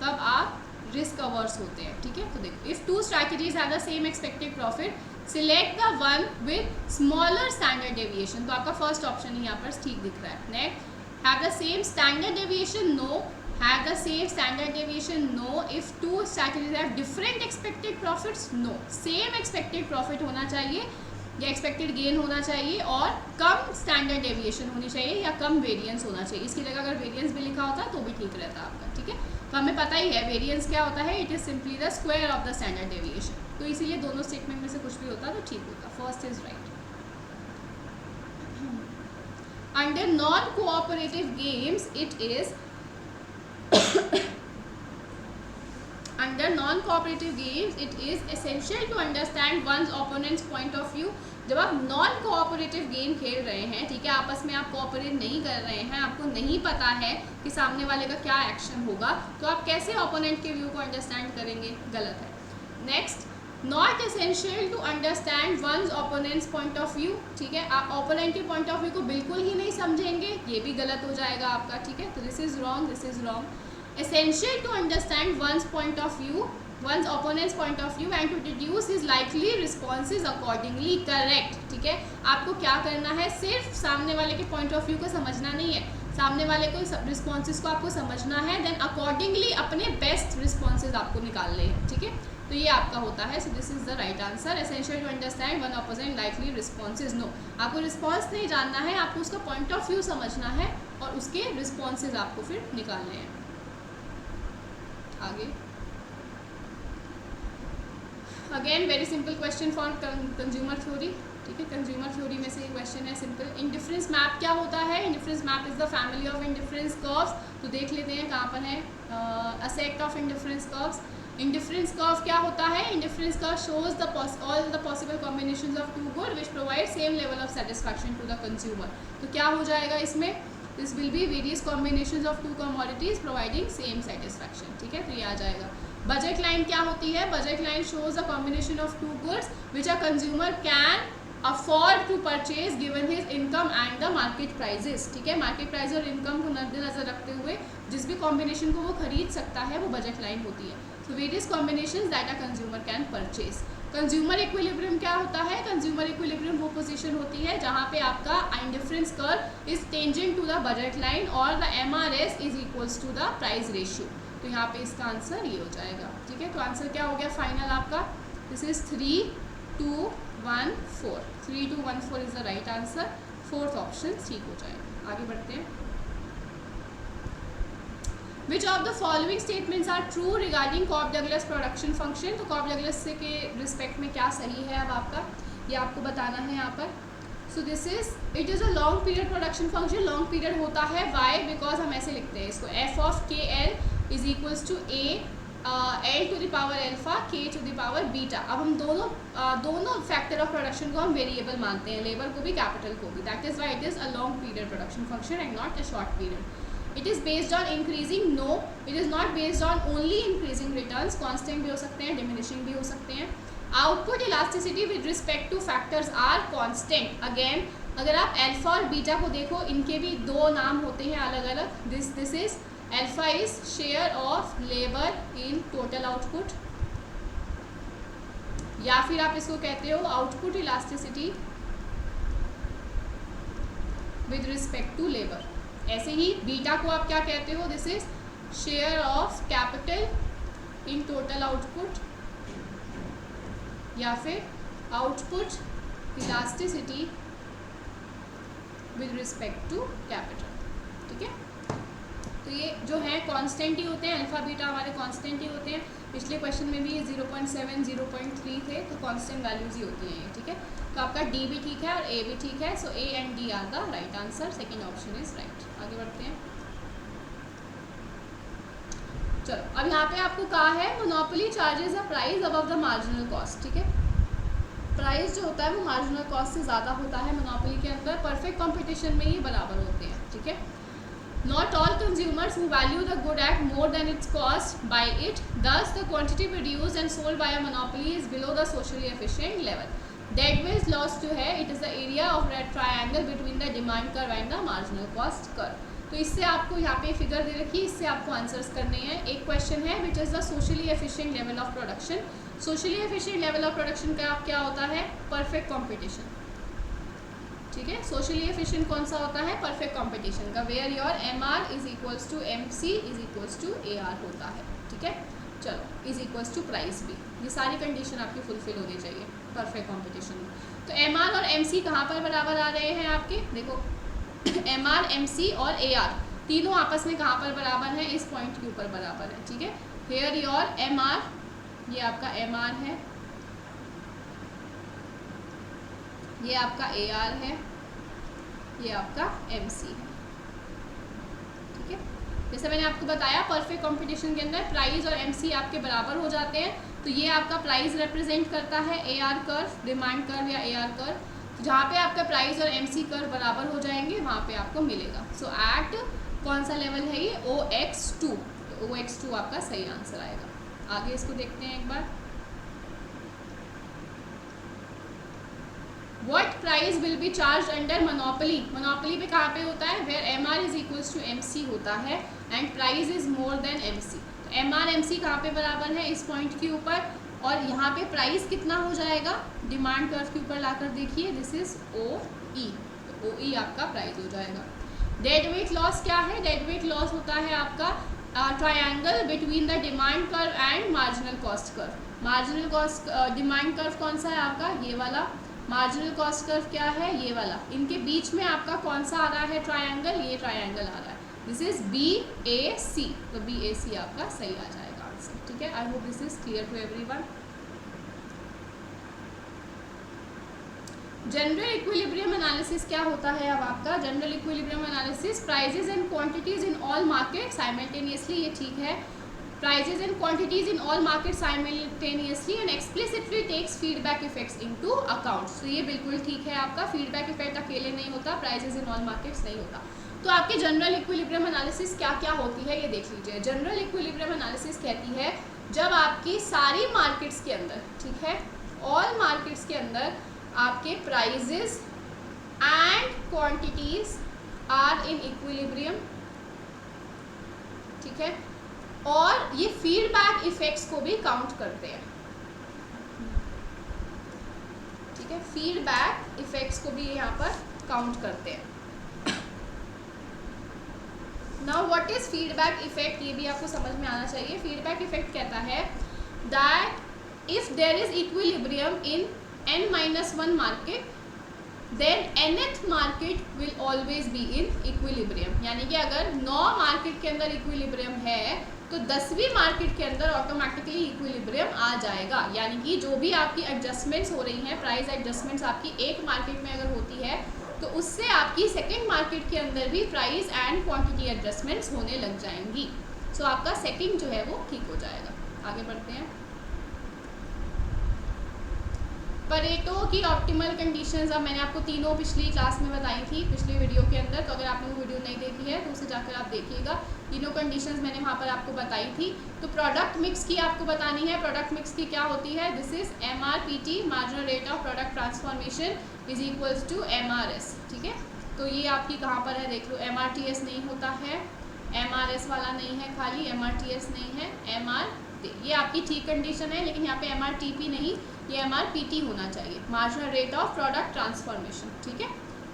तब आप रिस्क अवर्स होते हैं। ठीक है, तो देखो, if two strategies have the same expected profit, select the one with smaller standard deviation. तो आपका फर्स्ट ऑप्शन यहाँ पर ठीक दिख रहा है। Next, have the same standard deviation? No, have the same standard deviation? No. If two strategies have different expected profits? No, same expected profit होना चाहिए या एक्सपेक्टेड गेन होना चाहिए और कम स्टैंडर्ड डेविएशन होनी चाहिए या कम वेरिएंस होना चाहिए। इसकी जगह अगर वेरिएंस भी लिखा होता तो भी ठीक रहता आपका। ठीक है, तो हमें पता ही है वेरिएंस क्या होता है, it is simply the square of the standard deviation. तो इसीलिए दोनों स्टेटमेंट में से कुछ भी होता तो ठीक होता। First is right. Under non cooperative games it is Under non-cooperative games, it is essential to understand one's opponent's point of view. जब आप नॉन कोऑपरेटिव गेम खेल रहे हैं, ठीक है, आपस में आप कोऑपरेट नहीं कर रहे हैं, आपको नहीं पता है कि सामने वाले का क्या एक्शन होगा, तो आप कैसे ओपोनेंट के व्यू को अंडरस्टैंड करेंगे? गलत है। Next, not essential to understand one's opponent's point of view. ठीक है, आप ओपोनेंट के पॉइंट ऑफ व्यू को बिल्कुल ही नहीं समझेंगे, ये भी गलत हो जाएगा आपका। ठीक है, तो this is wrong, this is wrong. Essential to understand one's point of view, one's opponent's point of view and to deduce his likely responses accordingly. Correct. ठीक है, आपको क्या करना है? सिर्फ सामने वाले के पॉइंट ऑफ व्यू को समझना नहीं है, सामने वाले को रिस्पॉन्सेज को आपको समझना है, देन अकॉर्डिंगली अपने बेस्ट रिस्पॉन्सेज आपको निकालने हैं। ठीक है, तो ये आपका होता है। So this is the right answer. Essential to understand one opposite likely responses? No, आपको रिस्पॉन्स नहीं जानना है, आपको उसका पॉइंट ऑफ व्यू समझना है और उसके रिस्पॉन्सेज आपको फिर निकालने हैं। आगे, again very simple question for consumer theory. ठीक है, कंज्यूमर थ्योरी में से एक क्वेश्चन है सिंपल। इंडिफरेंस मैप क्या होता है? Indifference map is the family of indifference curves. तो देख लेते हैं कहाँ पर है। A set of indifference curves. Indifference curve क्या होता है? Indifference curve shows all the possible combinations of two good which provide same level of satisfaction to the consumer. तो क्या हो जाएगा इसमें? This will be various combinations of two commodities providing same satisfaction. ठीक है, तो ये आ जाएगा। बजट लाइन क्या होती है? Budget line shows the combination of two goods which a consumer can afford to purchase given his income and the market prices. ठीक है, मार्केट प्राइस और इनकम को मद्देनजर रखते हुए जिस भी कॉम्बिनेशन को वो खरीद सकता है वो बजट लाइन होती है। So various combinations that a consumer can purchase. Consumer equilibrium क्या होता है? कंज्यूमर इक्विलिब्रियम वो पोजीशन होती है जहाँ पे आपका indifference curve is tangent to the budget line और the MRS is equals to the price ratio. तो यहाँ पे इसका आंसर ये हो जाएगा। ठीक है, तो आंसर क्या हो गया फाइनल आपका? This is 3, 2, 1, 4। 3, 2, 1, 4 is the right answer. Fourth option ठीक हो जाएगा। आगे बढ़ते हैं। Which of the following statements are true regarding Cobb Douglas production function. तो कॉफ-डगलस के रिस्पेक्ट में क्या सही है अब आपका, ये आपको बताना है यहाँ पर। So this is it is a long period production function. Long period होता है वाई, बिकॉज हम ऐसे लिखते हैं इसको, F of K L is equals to A L to the power alpha K to the power beta. अब हम दोनों फैक्टर ऑफ प्रोडक्शन को हम वेरिएबल मानते हैं, लेबर को भी कैपिटल को भी। That is why it is a long period production function and not a short period. It is based on increasing, no it is not based on only increasing returns. Constant भी हो सकते हैं, diminishing भी हो सकते हैं। Output elasticity with respect to factors are constant. Again अगर आप अल्फा और बीटा को देखो, इनके भी दो नाम होते हैं अलग अलग। This is alpha is share of labour in total output, या फिर आप इसको कहते हो output elasticity with respect to labour. ऐसे ही बीटा को आप क्या कहते हो, this is share of capital in total output, या फिर output elasticity with respect to capital. ठीक है, तो ये जो है कांस्टेंट ही होते हैं, अल्फा बीटा हमारे कांस्टेंट ही होते हैं। पिछले क्वेश्चन में भी ये 0.7 0.3 थे, तो कांस्टेंट वैल्यूज ही होती हैं ये। ठीक है, तो आपका डी भी ठीक है और ए भी ठीक है। So A and D are the right answer, second option is right. आगे बढ़ते हैं। चलो, अब यहाँ पे आपको कहा है monopoly charges a price above the marginal cost. ठीक है, प्राइस जो होता है वो मार्जिनल कॉस्ट से ज़्यादा होता है मोनोपोली के अंदर। परफेक्ट कंपटीशन में ये बराबर होते हैं। ठीक है, not all consumers who value the good at more than its cost buy it, thus the quantity produced and sold by a monopoly is below the socially efficient level. Deadweight loss जो है, it is the area of red triangle between the demand curve and the marginal cost curve. तो इससे आपको यहाँ पे figure दे रखी है, इससे आपको आंसर्स करने हैं। एक क्वेश्चन है which is the socially efficient level of production. Socially efficient level of production का क्या होता है, परफेक्ट कंपटीशन। ठीक है, सोशली एफिशिएंट कौन सा होता है, परफेक्ट कंपटीशन का, where your M R is equals to M C is equals to A R होता है। ठीक है, चलो, इज इक्वल्स टू प्राइस भी, ये सारी कंडीशन आपकी फुलफिल होनी चाहिए परफेक्ट कंपटीशन में। तो एम आर और एम सी कहाँ पर बराबर आ रहे हैं आपके, देखो एम आर एम सी और ए आर तीनों आपस में कहाँ पर बराबर हैं, इस पॉइंट के ऊपर बराबर है। ठीक है, हेयर योर एम आर, ये आपका एम आर है, ये आपका ए आर है, ये आपका एम सी है। ठीक है, जैसे मैंने आपको बताया परफेक्ट कंपटीशन के अंदर प्राइस और एम सी आपके बराबर हो जाते हैं। तो ये आपका प्राइस रिप्रेजेंट करता है A R curve, demand curve या ए आर कर्व। तो जहाँ पे आपका प्राइस और एम सी कर्व बराबर हो जाएंगे वहाँ पे आपको मिलेगा। सो एट कौन सा लेवल है ये, OX2। तो OX2 आपका सही आंसर आएगा। आगे इसको देखते हैं एक बार। What price will be charged under monopoly? Monopoly पे कहाँ पे होता है, where MR is equals to MC होता है and price is more than MC। तो MR MC कहाँ पे बराबर है, इस पॉइंट के ऊपर, और यहाँ पे प्राइस कितना हो जाएगा, डिमांड कर्व के ऊपर लाकर देखिए, दिस इज OE। तो OE आपका प्राइस हो जाएगा। डेड वेट लॉस क्या है, डेड वेट लॉस होता है आपका triangle between the demand curve and marginal cost curve. Marginal cost demand curve कौन सा है आपका, ये वाला। मार्जिनल कॉस्ट कर्व क्या है, ये वाला। इनके बीच में आपका कौन सा आ रहा है ट्रायंगल, ये ट्रायंगल आ रहा है, दिस इज BAC। तो BAC आपका सही आ जाएगा आंसर। ठीक है, I hope this is clear to everyone. General equilibrium analysis क्या होता है अब आपका, general equilibrium analysis, prices and quantities in all market simultaneously, ये ठीक है, prices and quantities in all markets simultaneously and explicitly takes feedback effects into account। तो ये बिल्कुल ठीक है आपका, फीडबैक इफेक्ट अकेले नहीं होता, प्राइसेस इन ऑल मार्केट्स नहीं होता। तो आपके जनरल इक्विलिब्रियम एनालिसिस क्या क्या होती है ये देख लीजिए। जनरल इक्विलिब्रियम एनालिसिस कहती है जब आपकी सारी मार्केट्स के अंदर, ठीक है, ऑल मार्केट्स के अंदर आपके prices and quantities are in equilibrium, ठीक है, और ये फीडबैक इफेक्ट्स को भी काउंट करते हैं। ठीक है, फीडबैक इफेक्ट्स को भी यहाँ पर काउंट करते हैं। Now what is feedback effect, ये भी आपको समझ में आना चाहिए। फीडबैक इफेक्ट कहता है that if there is equilibrium in n-1 market then nth market will always be in equilibrium, यानी कि अगर 9 मार्केट के अंदर इक्विलिब्रियम है तो 10वीं मार्केट के अंदर ऑटोमेटिकली इक्विलिब्रियम आ जाएगा। यानी कि जो भी आपकी एडजस्टमेंट्स हो रही हैं, प्राइस एडजस्टमेंट्स आपकी एक मार्केट में अगर होती है तो उससे आपकी सेकंड मार्केट के अंदर भी प्राइस एंड क्वांटिटी एडजस्टमेंट्स होने लग जाएंगी। सो आपका सेकंड जो है वो ठीक हो जाएगा। आगे बढ़ते हैं। परेटो की ऑप्टिमल कंडीशंस अब मैंने आपको तीनों पिछली क्लास में बताई थी, पिछली वीडियो के अंदर, तो अगर आपने वो वीडियो नहीं देखी है तो उसे जाकर आप देखिएगा। तीनों कंडीशंस मैंने वहाँ पर आपको बताई थी। तो प्रोडक्ट मिक्स की आपको बतानी है। प्रोडक्ट मिक्स की क्या होती है? This is MRPT, marginal rate of product transformation, is equals to MRS। ठीक है, तो ये आपकी कहाँ पर है देख लो। MRTS नहीं होता है, MRS वाला नहीं है, खाली MRTS नहीं है, MR, ये आपकी ठीक कंडीशन है, लेकिन यहाँ पे MRTP नहीं, ये MRPT होना चाहिए, marginal rate of product transformation. ठीक है,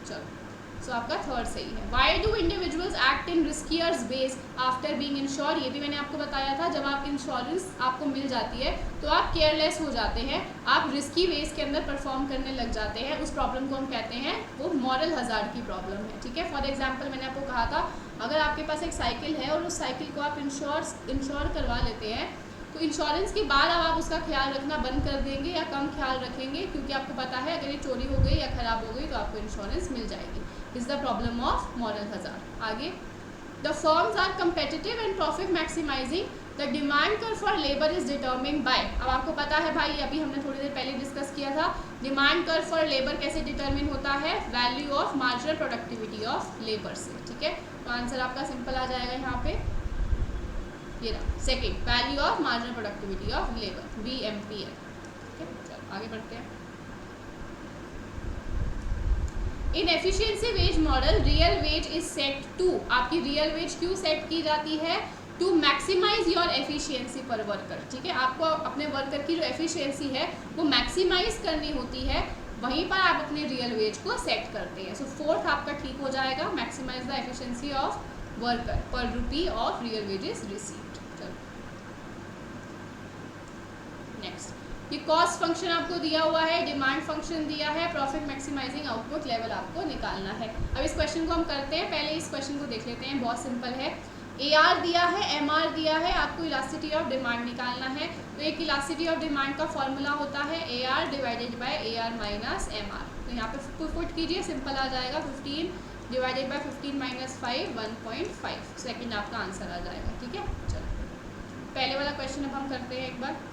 चलो। सो आपका थर्ड सही है। Why do individuals act in riskier base after being ensure, ये भी मैंने आपको बताया था। जब आप इंश्योरेंस आपको मिल जाती है तो आप केयरलेस हो जाते हैं, आप रिस्की वेस के अंदर परफॉर्म करने लग जाते हैं। उस प्रॉब्लम को हम कहते हैं वो मॉरल हजार्ड की प्रॉब्लम है। ठीक है, फॉर एग्जाम्पल मैंने आपको कहा था, अगर आपके पास एक साइकिल है और उस साइकिल को आप इंश्योर करवा लेते हैं तो इंश्योरेंस के बाद अब आप उसका ख्याल रखना बंद कर देंगे या कम ख्याल रखेंगे, क्योंकि आपको पता है अगर ये चोरी हो गई या ख़राब हो गई तो आपको इंश्योरेंस मिल जाएगी। Is the problem of moral hazard. आगे, the firms are competitive and profit maximising, the demand curve for labour is determined by. अब आपको पता है भाई, अभी हमने थोड़ी देर पहले डिस्कस किया था, डिमांड कर्व फॉर लेबर कैसे डिटर्मिन होता है? Value of marginal productivity of labour से। ठीक है, तो आंसर आपका सिंपल आ जाएगा यहाँ पे, ये रहा second, value of marginal productivity of labour, VMPL। ठीक है, चलो आगे बढ़ते हैं। In efficiency wage model real wage is set to, आपकी रियल वेज क्यों सेट की जाती है? To maximise your efficiency per worker. ठीक है, आपको अपने वर्कर की जो एफिशिएंसी है वो मैक्सिमाइज करनी होती है, वहीं पर आप अपने रियल वेज को सेट करते हैं। सो फोर्थ आपका ठीक हो जाएगा, maximise the efficiency of worker per rupee of real wages received. Next, ये कॉस्ट फंक्शन आपको दिया हुआ है, डिमांड फंक्शन दिया है, प्रॉफिट मैक्सिमाइजिंग आउटपुट लेवल आपको निकालना है। अब इस क्वेश्चन को हम करते हैं, पहले इस क्वेश्चन को देख लेते हैं, बहुत सिंपल है। AR दिया है, MR दिया है, आपको इलास्टिसिटी ऑफ डिमांड निकालना है। तो एक इलास्टिसिटी ऑफ डिमांड का फॉर्मूला होता है AR divided by AR minus MR। तो यहाँ पे पुट कीजिए, सिंपल आ जाएगा, 15 डिवाइडेड बाय 15 माइनस 5, 1.5। सेकेंड आपका आंसर आ जाएगा। ठीक है, चलो पहले वाला क्वेश्चन अब हम करते हैं एक बार।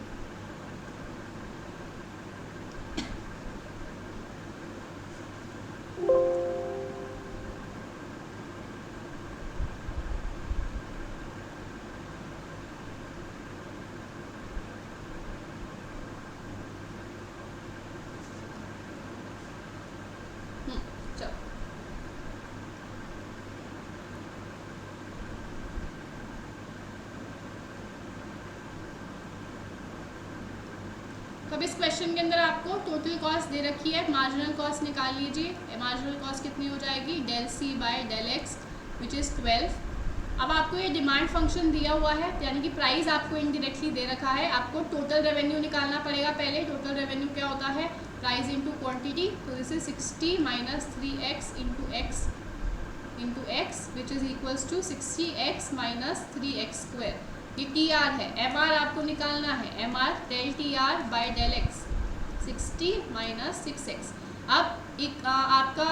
अब इस क्वेश्चन के अंदर आपको टोटल कॉस्ट दे रखी है, मार्जिनल कॉस्ट निकाल लीजिए। मार्जिनल कॉस्ट कितनी हो जाएगी? Del C by del X which is 12। अब आपको ये डिमांड फंक्शन दिया हुआ है, यानी कि प्राइस आपको इनडायरेक्टली दे रखा है। आपको टोटल रेवेन्यू निकालना पड़ेगा पहले। टोटल रेवेन्यू क्या होता है? Price into quantity. तो this is 60 minus 3x into X which is equals to 60x minus 3x square. ये TR है। MR आपको निकालना है, MR del TR by del X, 60 minus 6x। अब एक आपका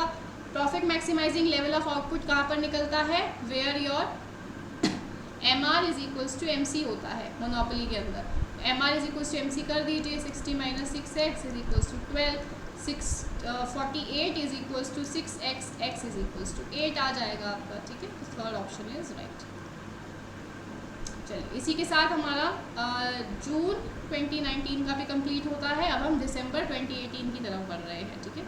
profit maximising level of output कहाँ पर निकलता है? Where your MR is equals to MC होता है मोनोपोली के अंदर। MR is equals to MC कर दीजिए, 60 minus 6x is equals to 12, 48 is equals to 6x, x is equals to 8 आ जाएगा आपका। ठीक है, थर्ड ऑप्शन इज राइट। चलिए, इसी के साथ हमारा जून 2019 का भी कंप्लीट होता है। अब हम दिसंबर 2018 की तरफ बढ़ रहे हैं। ठीक है,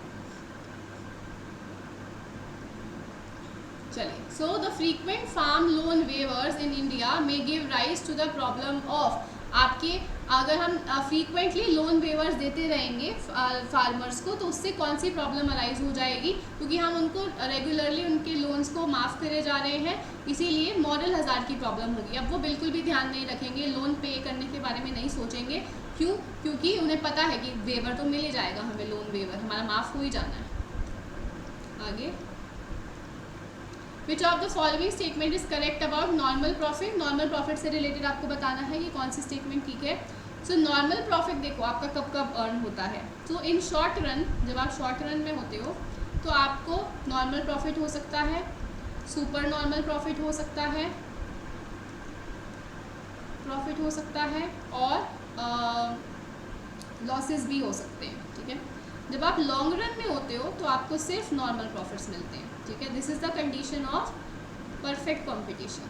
चलिए। So the frequent farm loan waivers in India may give rise to the problem of, आपके अगर हम फ्रीक्वेंटली लोन वेवर्स देते रहेंगे फार्मर्स को, तो उससे कौन सी प्रॉब्लम अराइज हो जाएगी? क्योंकि हम उनको रेगुलरली उनके लोन्स को माफ़ करे जा रहे हैं, इसीलिए मॉरल हज़ार्ड की प्रॉब्लम होगी। अब वो बिल्कुल भी ध्यान नहीं रखेंगे, लोन पे करने के बारे में नहीं सोचेंगे। क्यों? क्योंकि उन्हें पता है कि वेवर तो मिल ही जाएगा, हमें लोन वेवर हमारा माफ़ हो ही जाना है। आगे, विच of the following statement is correct about normal profit. Normal profit से रिलेटेड आपको बताना है कि कौन सी स्टेटमेंट ठीक है। सो नॉर्मल प्रॉफिट देखो आपका कब कब अर्न होता है। तो इन शॉर्ट रन, जब आप शॉर्ट रन में होते हो तो आपको नॉर्मल प्रॉफिट हो सकता है, सुपर नॉर्मल प्रॉफिट हो सकता है, और लॉसेस भी हो सकते हैं, ठीक है। जब आप लॉन्ग रन में होते हो तो आपको सिर्फ नॉर्मल प्रॉफिट्स मिलते हैं, ठीक है। This is the condition of perfect competition,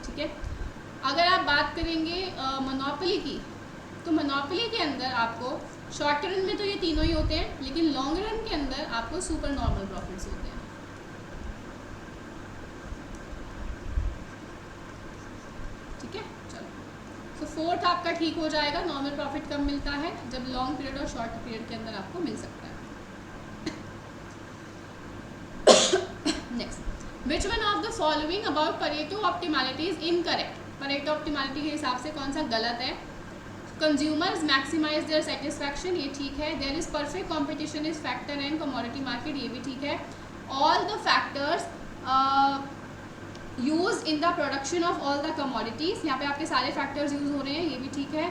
ठीक है। अगर आप बात करेंगे मोनोपोली की, तो मोनोपोली के अंदर आपको शॉर्ट रन में तो ये तीनों ही होते हैं, लेकिन लॉन्ग रन के अंदर आपको सुपर नॉर्मल प्रॉफिट्स होते हैं, ठीक है। चलो, तो फोर्थ आपका ठीक हो जाएगा। नॉर्मल प्रॉफिट कब मिलता है? जब लॉन्ग पीरियड और शॉर्ट पीरियड के अंदर आपको मिल सकता है। Next, which one of the following about Pareto optimality is incorrect. Pareto optimality के हिसाब से कौन सा गलत है? कंज्यूमर्स मैक्सिमाइज देयर सेटिस्फैक्शन, ये ठीक है। There is perfect competition is factor in commodity market, ये भी ठीक है। All the factors use in the production of all the commodities, यहाँ पे आपके सारे फैक्टर्स यूज हो रहे हैं, ये भी ठीक है।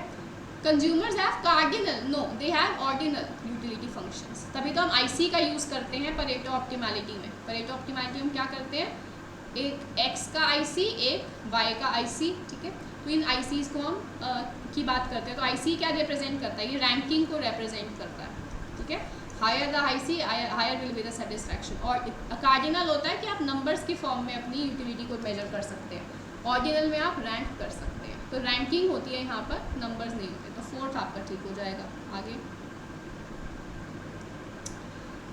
Consumers have cardinal, no they have ordinal utility functions, तभी तो हम आईसी का यूज़ करते हैं परेटो ऑप्टिमैलिटी में। परेटो ऑप्टिमैलिटी में क्या करते हैं? एक एक्स का आईसी, एक वाई का आईसी, ठीक है। तो इन आईसीज को हम की बात करते हैं। तो आईसी क्या रिप्रेजेंट करता है? ये रैंकिंग को रिप्रेजेंट करता है, ठीक है। Higher the IC higher will be the satisfaction. और कार्डिनल होता है कि आप नंबर्स की फॉर्म में अपनी यूटिलिटी को मेजर कर सकते हैं। ऑर्डिनल में आप रैंक कर सकते हैं। तो रैंकिंग होती है यहाँ पर, नंबर्स नहीं होते। तो फोर्थ आपका ठीक हो जाएगा। आगे,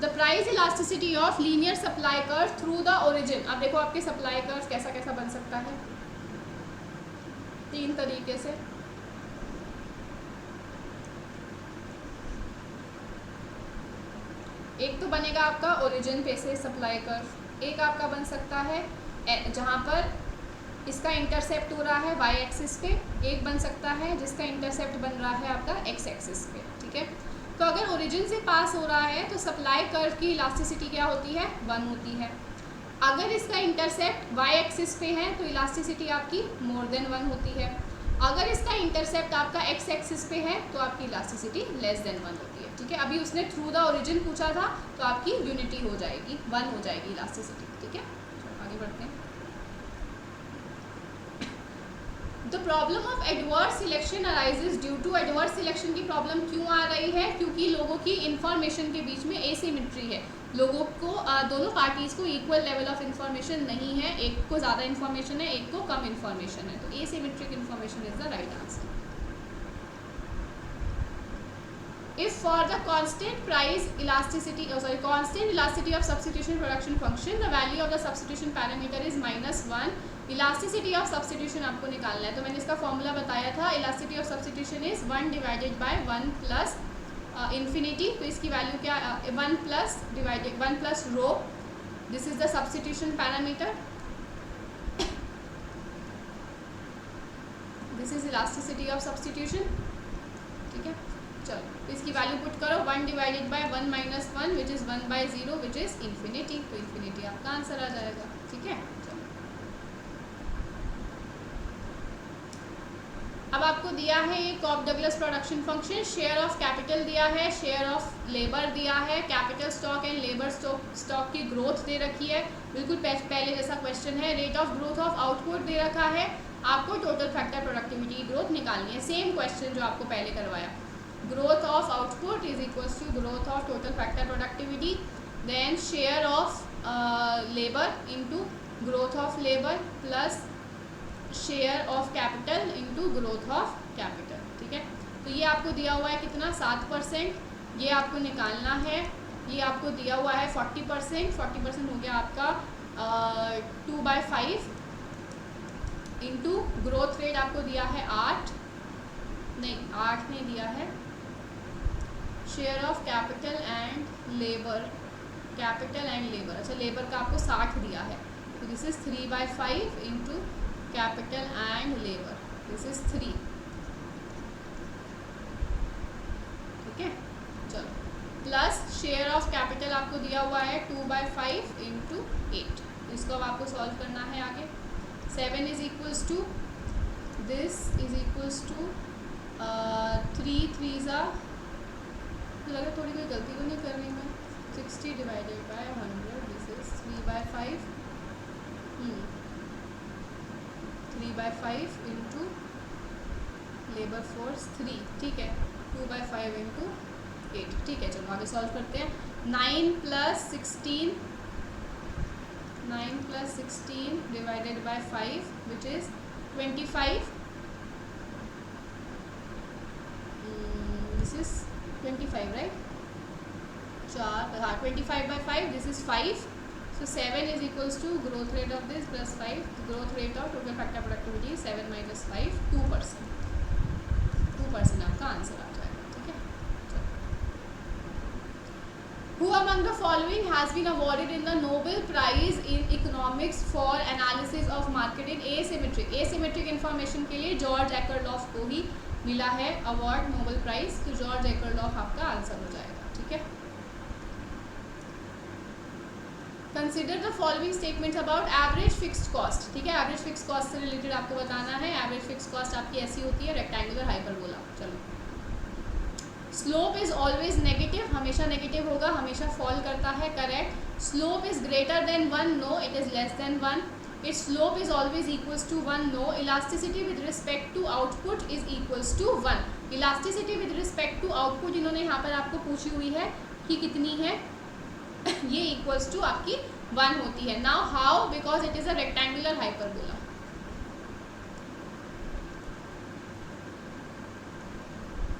the price elasticity of linear supply curve through the origin. अब देखो आपके सप्लाई कर्व कैसा कैसा बन सकता है, तीन तरीके से। एक तो बनेगा आपका ओरिजिन पे से सप्लाई कर्व, एक आपका बन सकता है जहाँ पर इसका इंटरसेप्ट हो रहा है वाई एक्सिस पे, एक बन सकता है जिसका इंटरसेप्ट बन रहा है आपका एक्स एक्सिस पे, ठीक है। तो अगर ओरिजिन से पास हो रहा है तो सप्लाई कर्व की इलास्टिसिटी क्या होती है? 1 होती है। अगर इसका इंटरसेप्ट वाई एक्सिस पे है तो इलास्टिसिटी आपकी मोर देन 1 होती है। अगर इसका इंटरसेप्ट आपका एक्स एक्सिस पे है तो आपकी इलास्टिसिटी लेस देन 1 होती है, ठीक है। अभी उसने थ्रू द ओरिजिन पूछा था तो आपकी यूनिटी हो जाएगी, 1 हो जाएगी इलास्टिसिटी, ठीक है। आगे बढ़ते हैं। The problem of adverse selection arises due to, adverse selection की प्रॉब्लम क्यों आ रही है? क्योंकि लोगों की इंफॉर्मेशन के बीच में एसिमेट्री है। लोगों को दोनों पार्टीज़ को इक्वल लेवल ऑफ इंफॉर्मेशन नहीं है, एक को ज़्यादा इंफॉर्मेशन है, एक को कम इंफॉर्मेशन है। तो asymmetric information is the right answer. If for the constant elasticity of substitution production function, the value of the substitution parameter is -1. Elasticity of substitution आपको निकालना है। तो मैंने इसका फॉर्मूला बताया था, elasticity of substitution is 1 divided by 1 plus infinity. तो इसकी वैल्यू क्या? 1 plus rho, this is the substitution parameter, this is elasticity of substitution, ठीक है। चलो, तो इसकी वैल्यू पुट करो, 1 divided by 1 minus 1 which is 1 by 0 which is infinity. तो इन्फिनिटी आपका आंसर आ जाएगा, ठीक है। अब आपको दिया है ये Cobb Douglas production function, share of capital दिया है, शेयर ऑफ लेबर दिया है, capital stock and labour stock की ग्रोथ दे रखी है, बिल्कुल पहले जैसा क्वेश्चन है। Rate of growth of output दे रखा है, आपको टोटल फैक्टर प्रोडक्टिविटी की ग्रोथ निकालनी है। सेम क्वेश्चन जो आपको पहले करवाया, growth of output is equals to growth of total factor productivity, then share of labour into growth of labour plus share of capital into growth of capital, ठीक है। तो ये आपको दिया हुआ है कितना? 7%, ये आपको निकालना है। ये आपको दिया हुआ है 40%, 40% हो गया आपका 2/5 इंटू ग्रोथ रेट आपको दिया है 8 नहीं दिया है, share of capital and labour, अच्छा लेबर का आपको 60 दिया है। तो this is 3/5 into capital and labour, this is 3। ठीक है। चलो, प्लस शेयर ऑफ कैपिटल आपको दिया हुआ है 2/5 इंटू 8, इसको अब आपको सॉल्व करना है आगे। 7 is equals to this is equals to 3 3 लगा थोड़ी कोई गलती तो नहीं कर रही मैं। 60 divided by 100, this is 3/5 3/5 into labour force 3, ठीक है, 2/5 इंटू 8, ठीक है। चलो आगे सॉल्व करते हैं। 9 + 16 divided by 5 which is 25, this is 25 right, 25/5, this is 5, so 7 is equals to growth rate of this plus 5, growth rate of total factor productivity 7 - 5, 2%, 2% आपका answer आ जाएगा, ठीक है। Who among the following has been awarded in the Nobel Prize in Economics for analysis of market in asymmetric information के लिए George एकरलॉफ को ही मिला है award, Nobel prize. तो जॉर्ज एकरलॉफ आपका आंसर हो जाएगा, ठीक है। Consider the following statements about average fixed cost, ठीक है। एवरेज फिक्स्ड कॉस्ट से रिलेटेड आपको बताना है। एवरेज फिक्स्ड कॉस्ट आपकी ऐसी होती है, रेक्टेंगुलर हाइपरबोला। चलो, स्लोप इज ऑलवेज नेगेटिव, हमेशा नेगेटिव होगा, हमेशा फॉल करता है, correct. Slope is greater than 1, no it is less than 1। It's slope is always equals to 1, no. Elasticity with respect to output is equals to 1। Elasticity with respect to output इन्होंने यहाँ पर आपको पूछी हुई है कि कितनी है, ये इक्वल्स टू आपकी 1 होती है। Now how, because it is a rectangular hyperbola,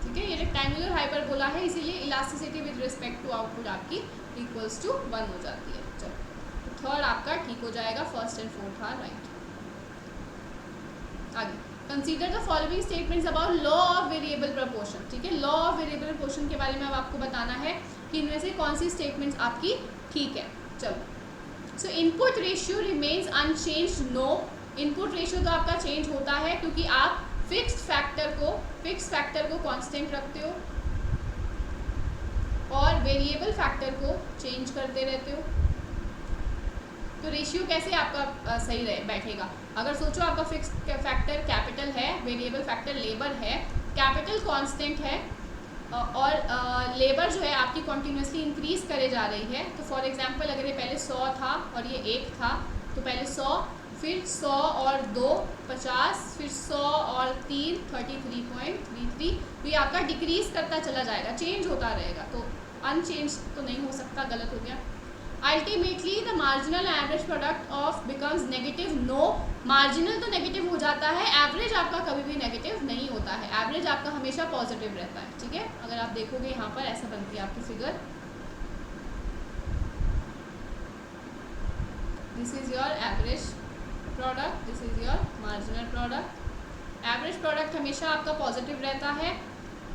ठीक है। ये रेक्टेंगुलर हाइपरबोला है, इसीलिए elasticity with respect to output आपकी इक्वल्स टू 1 हो जाती है। चलो, तो थर्ड आपका ठीक हो जाएगा, first and fourth are right. आगे, consider the following statements about law of variable proportion, ठीक है। लॉ ऑफ वेरिएबल प्रपोर्शन के बारे में अब आपको बताना है कि इनमें से कौन सी स्टेटमेंट्स आपकी ठीक है। चलो, so input ratio remains unchanged, no. Input ratio तो आपका चेंज होता है क्योंकि आप फिक्स्ड फैक्टर को कांस्टेंट रखते हो और वेरिएबल फैक्टर को चेंज करते रहते हो। तो रेशियो कैसे आपका सही बैठेगा? अगर सोचो आपका फिक्स्ड फैक्टर कैपिटल है, वेरिएबल फैक्टर लेबर है, कैपिटल कांस्टेंट है और लेबर जो है आपकी कॉन्टीन्यूसली इंक्रीज करे जा रही है। तो फॉर एग्जांपल अगर ये पहले 100 था और ये 1 था, तो पहले 100, फिर 100 और 2 50, फिर 100 और 3 33.33, तो ये आपका डिक्रीज करता चला जाएगा, चेंज होता रहेगा। तो अनचेंज तो नहीं हो सकता, गलत हो गया। Ultimately the marginal average product of becomes negative, no. Marginal तो नेगेटिव हो जाता है, एवरेज आपका कभी भी नेगेटिव नहीं होता है, एवरेज आपका हमेशा पॉजिटिव रहता है, ठीक है। अगर आप देखोगे यहाँ पर ऐसा बनती है आपकी figure, this is your average product, this is your marginal product. Average product हमेशा आपका पॉजिटिव रहता है,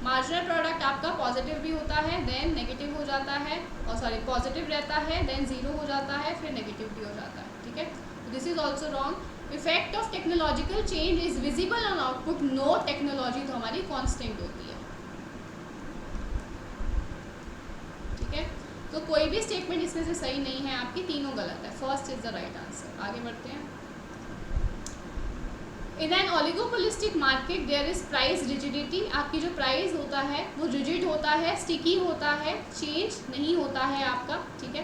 मार्जिनल प्रोडक्ट आपका पॉजिटिव भी होता है, देन नेगेटिव हो जाता है, और सॉरी पॉजिटिव रहता है, देन 0 हो जाता है, फिर नेगेटिव भी हो जाता है, ठीक है। This is also wrong. Effect of technological change is visible on output, no. Technology तो हमारी कांस्टेंट होती है, ठीक है। तो कोई भी स्टेटमेंट इसमें से सही नहीं है आपकी, तीनों गलत है, first is the right answer. आगे बढ़ते हैं। In an oligopolistic market there is price rigidity, आपकी जो प्राइस होता है वो रिजिड होता है, स्टिकी होता है, चेंज नहीं होता है आपका, ठीक है।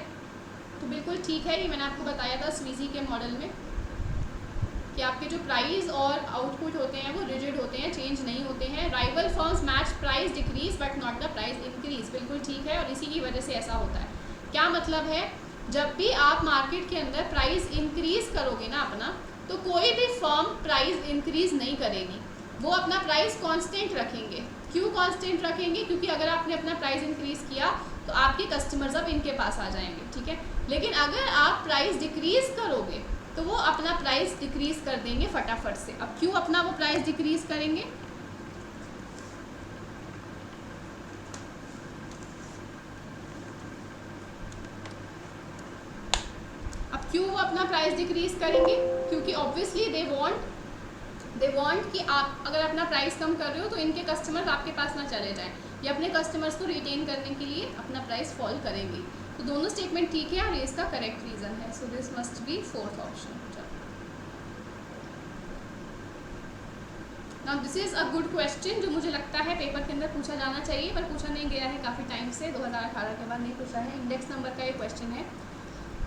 तो बिल्कुल ठीक है, ये मैंने आपको बताया था स्वीजी के मॉडल में कि आपके जो प्राइस और आउटपुट होते हैं वो रिजिड होते हैं, चेंज नहीं होते हैं। Rival firms match price decrease but not the price increase, बिल्कुल ठीक है, और इसी की वजह से ऐसा होता है। क्या मतलब है, जब भी आप मार्केट के अंदर प्राइस इंक्रीज करोगे ना अपना, तो कोई भी फर्म प्राइस इंक्रीज नहीं करेगी, वो अपना प्राइस कांस्टेंट रखेंगे। क्यों कांस्टेंट रखेंगे? क्योंकि अगर आपने अपना प्राइस इंक्रीज किया तो आपके कस्टमर्स अब इनके पास आ जाएंगे, ठीक है। लेकिन अगर आप प्राइस डिक्रीज करोगे तो वो अपना प्राइस डिक्रीज कर देंगे फटाफट से। अब क्यों अपना वो प्राइस डिक्रीज करेंगे? क्यों वो अपना प्राइस डिक्रीज करेंगे? क्योंकि ऑब्वियसली दे वांट कि आप अगर अपना प्राइस कम कर रहे हो तो इनके कस्टमर्स आपके पास ना चले जाएं। ये अपने कस्टमर्स को रिटेन करने के लिए अपना प्राइस फॉल करेंगे। तो दोनों स्टेटमेंट ठीक है और ये इसका करेक्ट रीज़न है। So this must be fourth option. Now this is a good question जो मुझे लगता है पेपर के अंदर पूछा जाना चाहिए, पर पूछा नहीं गया है काफ़ी टाइम से, 2018 के बाद नहीं पूछा है। इंडेक्स नंबर का ये क्वेश्चन है।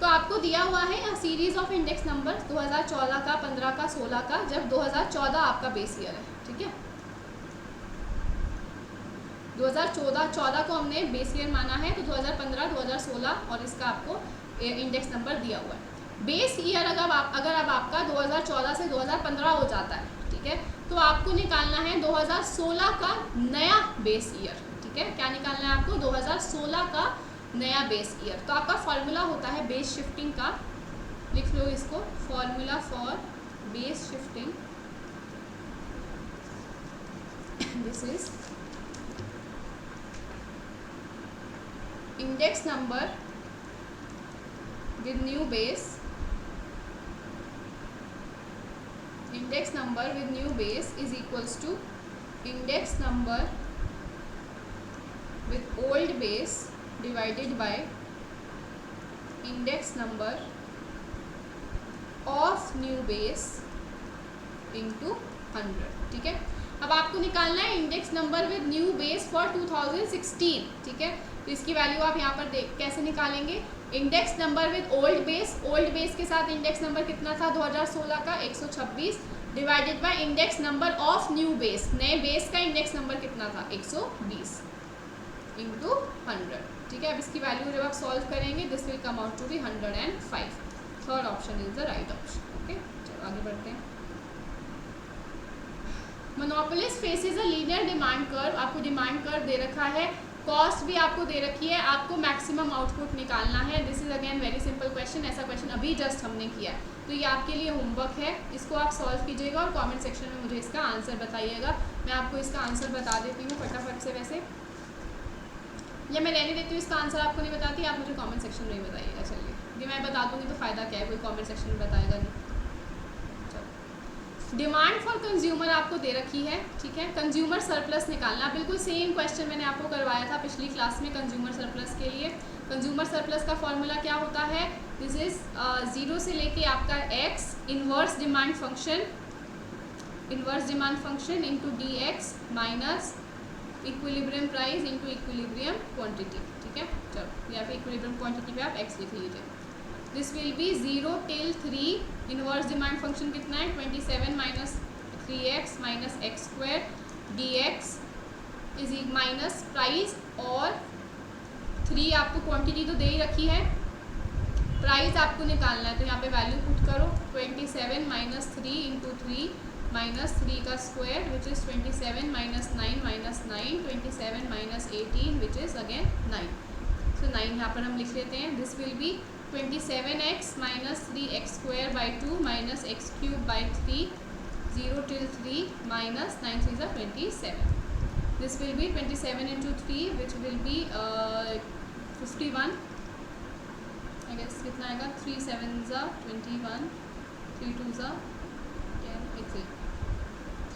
तो आपको दिया हुआ है अ सीरीज़ ऑफ इंडेक्स नंबर 2014 का, 15 का, 16 का, जब 2014 आपका बेस ईयर है। ठीक है, 2014 को हमने बेस ईयर माना है, तो 2015, 2016 और इसका आपको इंडेक्स नंबर दिया हुआ है। बेस ईयर अगर अब आपका 2014 से 2015 हो जाता है, ठीक है, तो आपको निकालना है 2016 का नया बेस ईयर। ठीक है, क्या निकालना है आपको? 2016 का नया बेस ईयर। तो आपका फॉर्मूला होता है बेस शिफ्टिंग का, लिख लो इसको, formula for base shifting this is index number with new base, index number with new base is equals to index number with old base divided by index number of new base into 100। ठीक है, अब आपको निकालना है index number with new base for 2016। ठीक है, तो इसकी वैल्यू आप यहाँ पर देख कैसे निकालेंगे? Index number with old base के साथ इंडेक्स नंबर कितना था 2016 का? 126 divided by index number of new base, नए बेस का इंडेक्स नंबर कितना था? 120 इंटू 100। ठीक है, अब इसकी वैल्यू जब आप सॉल्व करेंगे this will come out to be 105। Third option is the right option. Okay, चलो आगे बढ़ते हैं। Monopolist faces a linear demand curve, आपको डिमांड कर्व दे रखा है, कॉस्ट भी आपको दे रखी है, आपको मैक्सिमम आउटपुट निकालना है। This is again very simple question, ऐसा क्वेश्चन अभी जस्ट हमने किया है, तो ये आपके लिए होमवर्क है, इसको आप सॉल्व कीजिएगा और कमेंट सेक्शन में मुझे इसका आंसर बताइएगा। मैं आपको इसका आंसर बता देती हूँ फटाफट से, वैसे या मैं रहने देती हूँ इसका आंसर आपको नहीं बताती, आप मुझे कमेंट सेक्शन में ही बताइएगा। चलिए, ये मैं बता दूँगी तो फ़ायदा क्या है, कोई कमेंट सेक्शन में बताएगा नहीं। डिमांड फॉर कंज्यूमर आपको दे रखी है। ठीक है, कंज्यूमर सरप्लस निकालना, बिल्कुल सेम क्वेश्चन मैंने आपको करवाया था पिछली क्लास में कंज्यूमर सरप्लस के लिए। कंज्यूमर सरप्लस का फॉर्मूला क्या होता है? दिस इज 0 से लेके आपका x inverse demand function into D x minus equilibrium price into equilibrium quantity. ठीक है, चलो या फिर इक्विलिब्रियम क्वांटिटी पे आप x लिख लीजिए। This will B 0 till 3, inverse demand function कितना है? 27 minus 3x minus x square D x is minus price, और 3 आपको क्वांटिटी तो दे ही रखी है, प्राइस आपको निकालना है, तो यहाँ पे वैल्यू पुट करो 27 माइनस 3 इंटू 3 माइनस 3 का square which is 27 minus 9 minus 9, 27 minus 18 which is again 9। So 9 यहाँ पर हम लिख लेते हैं। This will be 27x minus 3x square by 2 minus x cube by 3, 0 till 3 minus 9 3 is 27। This will be 27 into 3 which will be 51। I guess कितना आएगा? 3 7 ज़ा 21, 3 2 ज़ा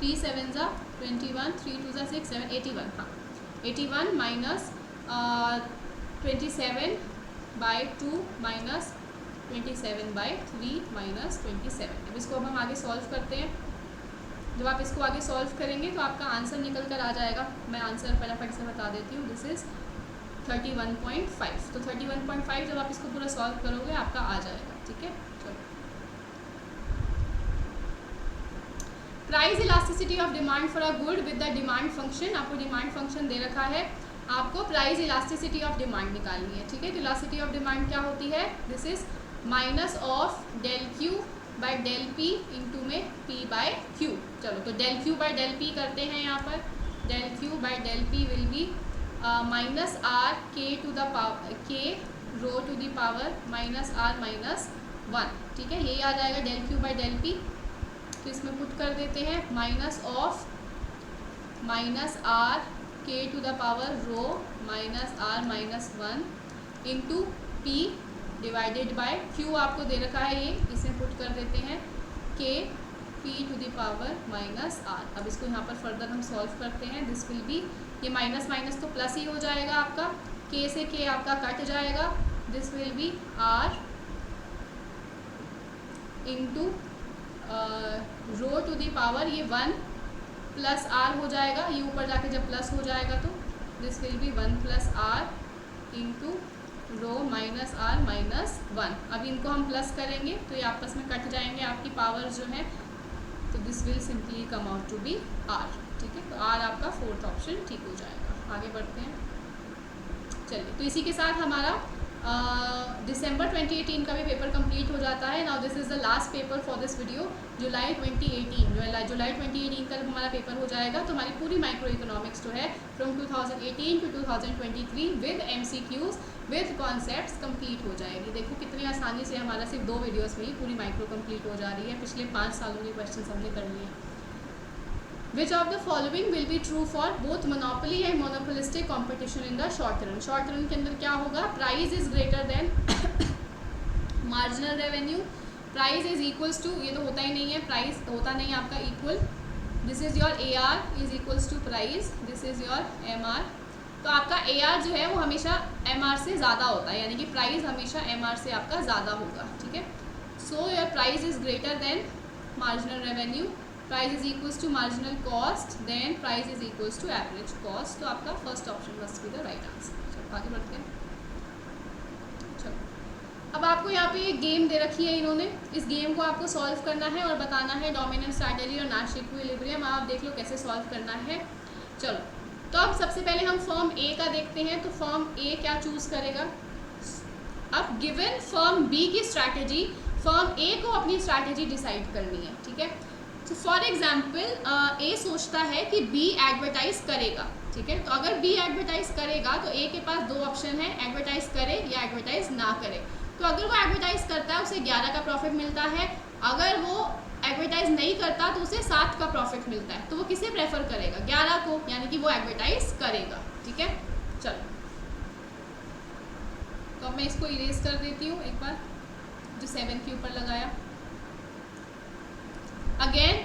3 7 ज़ा 21, 3 2 ज़ा 6 7 81। हाँ, 81 minus 27 by 2 minus 27 by 3 minus 27। अब इसको हम आगे सॉल्व करते हैं। जब आप इसको आगे सॉल्व करेंगे तो आपका आंसर निकल कर आ जाएगा। मैं आंसर फटाफट से बता देती हूँ। This is 31.5। तो 31.5 जब आप इसको पूरा सॉल्व करोगे आपका आ जाएगा। ठीक है, चलो। Price elasticity of demand for a good with the demand function, आपको डिमांड फंक्शन दे रखा है, आपको प्राइस इलास्टिसिटी ऑफ डिमांड निकालनी है। ठीक है, तो इलास्टिसिटी ऑफ डिमांड क्या होती है? This is minus of del Q by del P into में पी बाय क्यू। चलो, तो del Q by del P करते हैं यहाँ पर। Del Q by del P will be minus R के to the power K rho to the power minus are minus 1। ठीक है, यही आ जाएगा del Q by del P. तो इसमें पुट कर देते हैं माइनस ऑफ माइनस आर के to the power rho minus are minus 1 into p divided by q आपको दे रखा है, ये इसमें पुट कर देते हैं के p to the power minus r। अब इसको यहाँ पर फर्दर हम सॉल्व करते हैं। दिस विल बी, ये माइनस माइनस तो प्लस ही हो जाएगा आपका, k से k आपका कट जाएगा। This will be r into rho to the power, ये 1 प्लस r हो जाएगा, ये ऊपर जाके जब प्लस हो जाएगा तो this will B 1 plus r into rho minus r minus 1। अब इनको हम प्लस करेंगे तो ये आपस में कट जाएंगे आपकी पावर जो है, तो this will simply come out to be r। ठीक है, तो r आपका फोर्थ ऑप्शन ठीक हो जाएगा। आगे बढ़ते हैं। चलिए, तो इसी के साथ हमारा दिसंबर 2018 का भी पेपर कंप्लीट हो जाता है। Now this is the last paper for this video. जुलाई 2018 का जब हमारा पेपर हो जाएगा तो हमारी पूरी माइक्रो इकोनॉमिक्स जो है from 2018 to 2023 with MCQs with concepts complete हो जाएगी। देखो कितनी आसानी से हमारा सिर्फ 2 वीडियोस में ही पूरी माइक्रो कंप्लीट हो जा रही है। पिछले 5 सालों के क्वेश्चन हमने कर लिए हैं। Which of the following will be true for both monopoly and monopolistic competition in the short run? Short run के अंदर क्या होगा? Price is greater than marginal revenue. Price is equals to, ये तो होता ही नहीं है, price होता नहीं है आपका equal. This is your AR is equals to price. This is your MR. तो आपका AR जो है वो हमेशा MR से ज़्यादा होता है, यानी कि प्राइस हमेशा MR से आपका ज़्यादा होगा। ठीक है, so your price is greater than marginal revenue. Price is equals to marginal cost, then price is equals to average cost. तो आपका first option must be the right answer. चलो आगे बढ़ते हैं। चलो, अब आपको यहाँ पे एक गेम दे रखी है इन्होंने, इस गेम को आपको सॉल्व करना है और बताना है डोमिनेंट स्ट्रैटेजी और नाश इक्विलिब्रियम। आप देख लो कैसे सॉल्व करना है। चलो, तो अब सबसे पहले हम फर्म ए का देखते हैं। तो फर्म ए क्या चूज करेगा? अब गिवन फर्म बी की स्ट्रैटेजी, फर्म ए को अपनी स्ट्रैटेजी डिसाइड करनी है। ठीक है, तो फॉर एग्जाम्पल ए सोचता है कि बी एडवर्टाइज करेगा। ठीक है, तो अगर बी एडवर्टाइज करेगा तो ए के पास 2 ऑप्शन है, एडवर्टाइज करे या एडवर्टाइज ना करे। तो अगर वो एडवर्टाइज करता है उसे 11 का प्रॉफिट मिलता है, अगर वो एडवर्टाइज नहीं करता तो उसे 7 का प्रॉफिट मिलता है। तो वो किसे प्रेफर करेगा? 11 को, यानी कि वो एडवर्टाइज करेगा। ठीक है, चलो, तो अब मैं इसको इरेज कर देती हूँ एक बार, जो 7 के ऊपर लगाया। अगेन,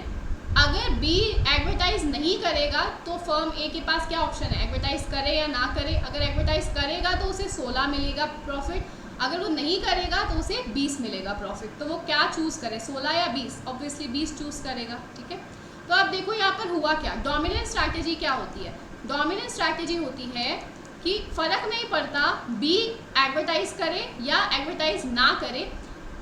अगर बी एडवर्टाइज नहीं करेगा तो फर्म ए के पास क्या ऑप्शन है? एडवर्टाइज करे या ना करे। अगर एडवर्टाइज करेगा तो उसे 16 मिलेगा प्रॉफिट, अगर वो नहीं करेगा तो उसे 20 मिलेगा प्रॉफिट। तो वो क्या चूज़ करे, 16 या 20? ऑब्वियसली 20 चूज़ करेगा। ठीक है, तो अब देखो यहाँ पर हुआ क्या। डोमिनेंट स्ट्रैटेजी क्या होती है? डोमिनेंट स्ट्रैटेजी होती है कि फ़र्क नहीं पड़ता बी एडवर्टाइज करे या एडवर्टाइज ना करे,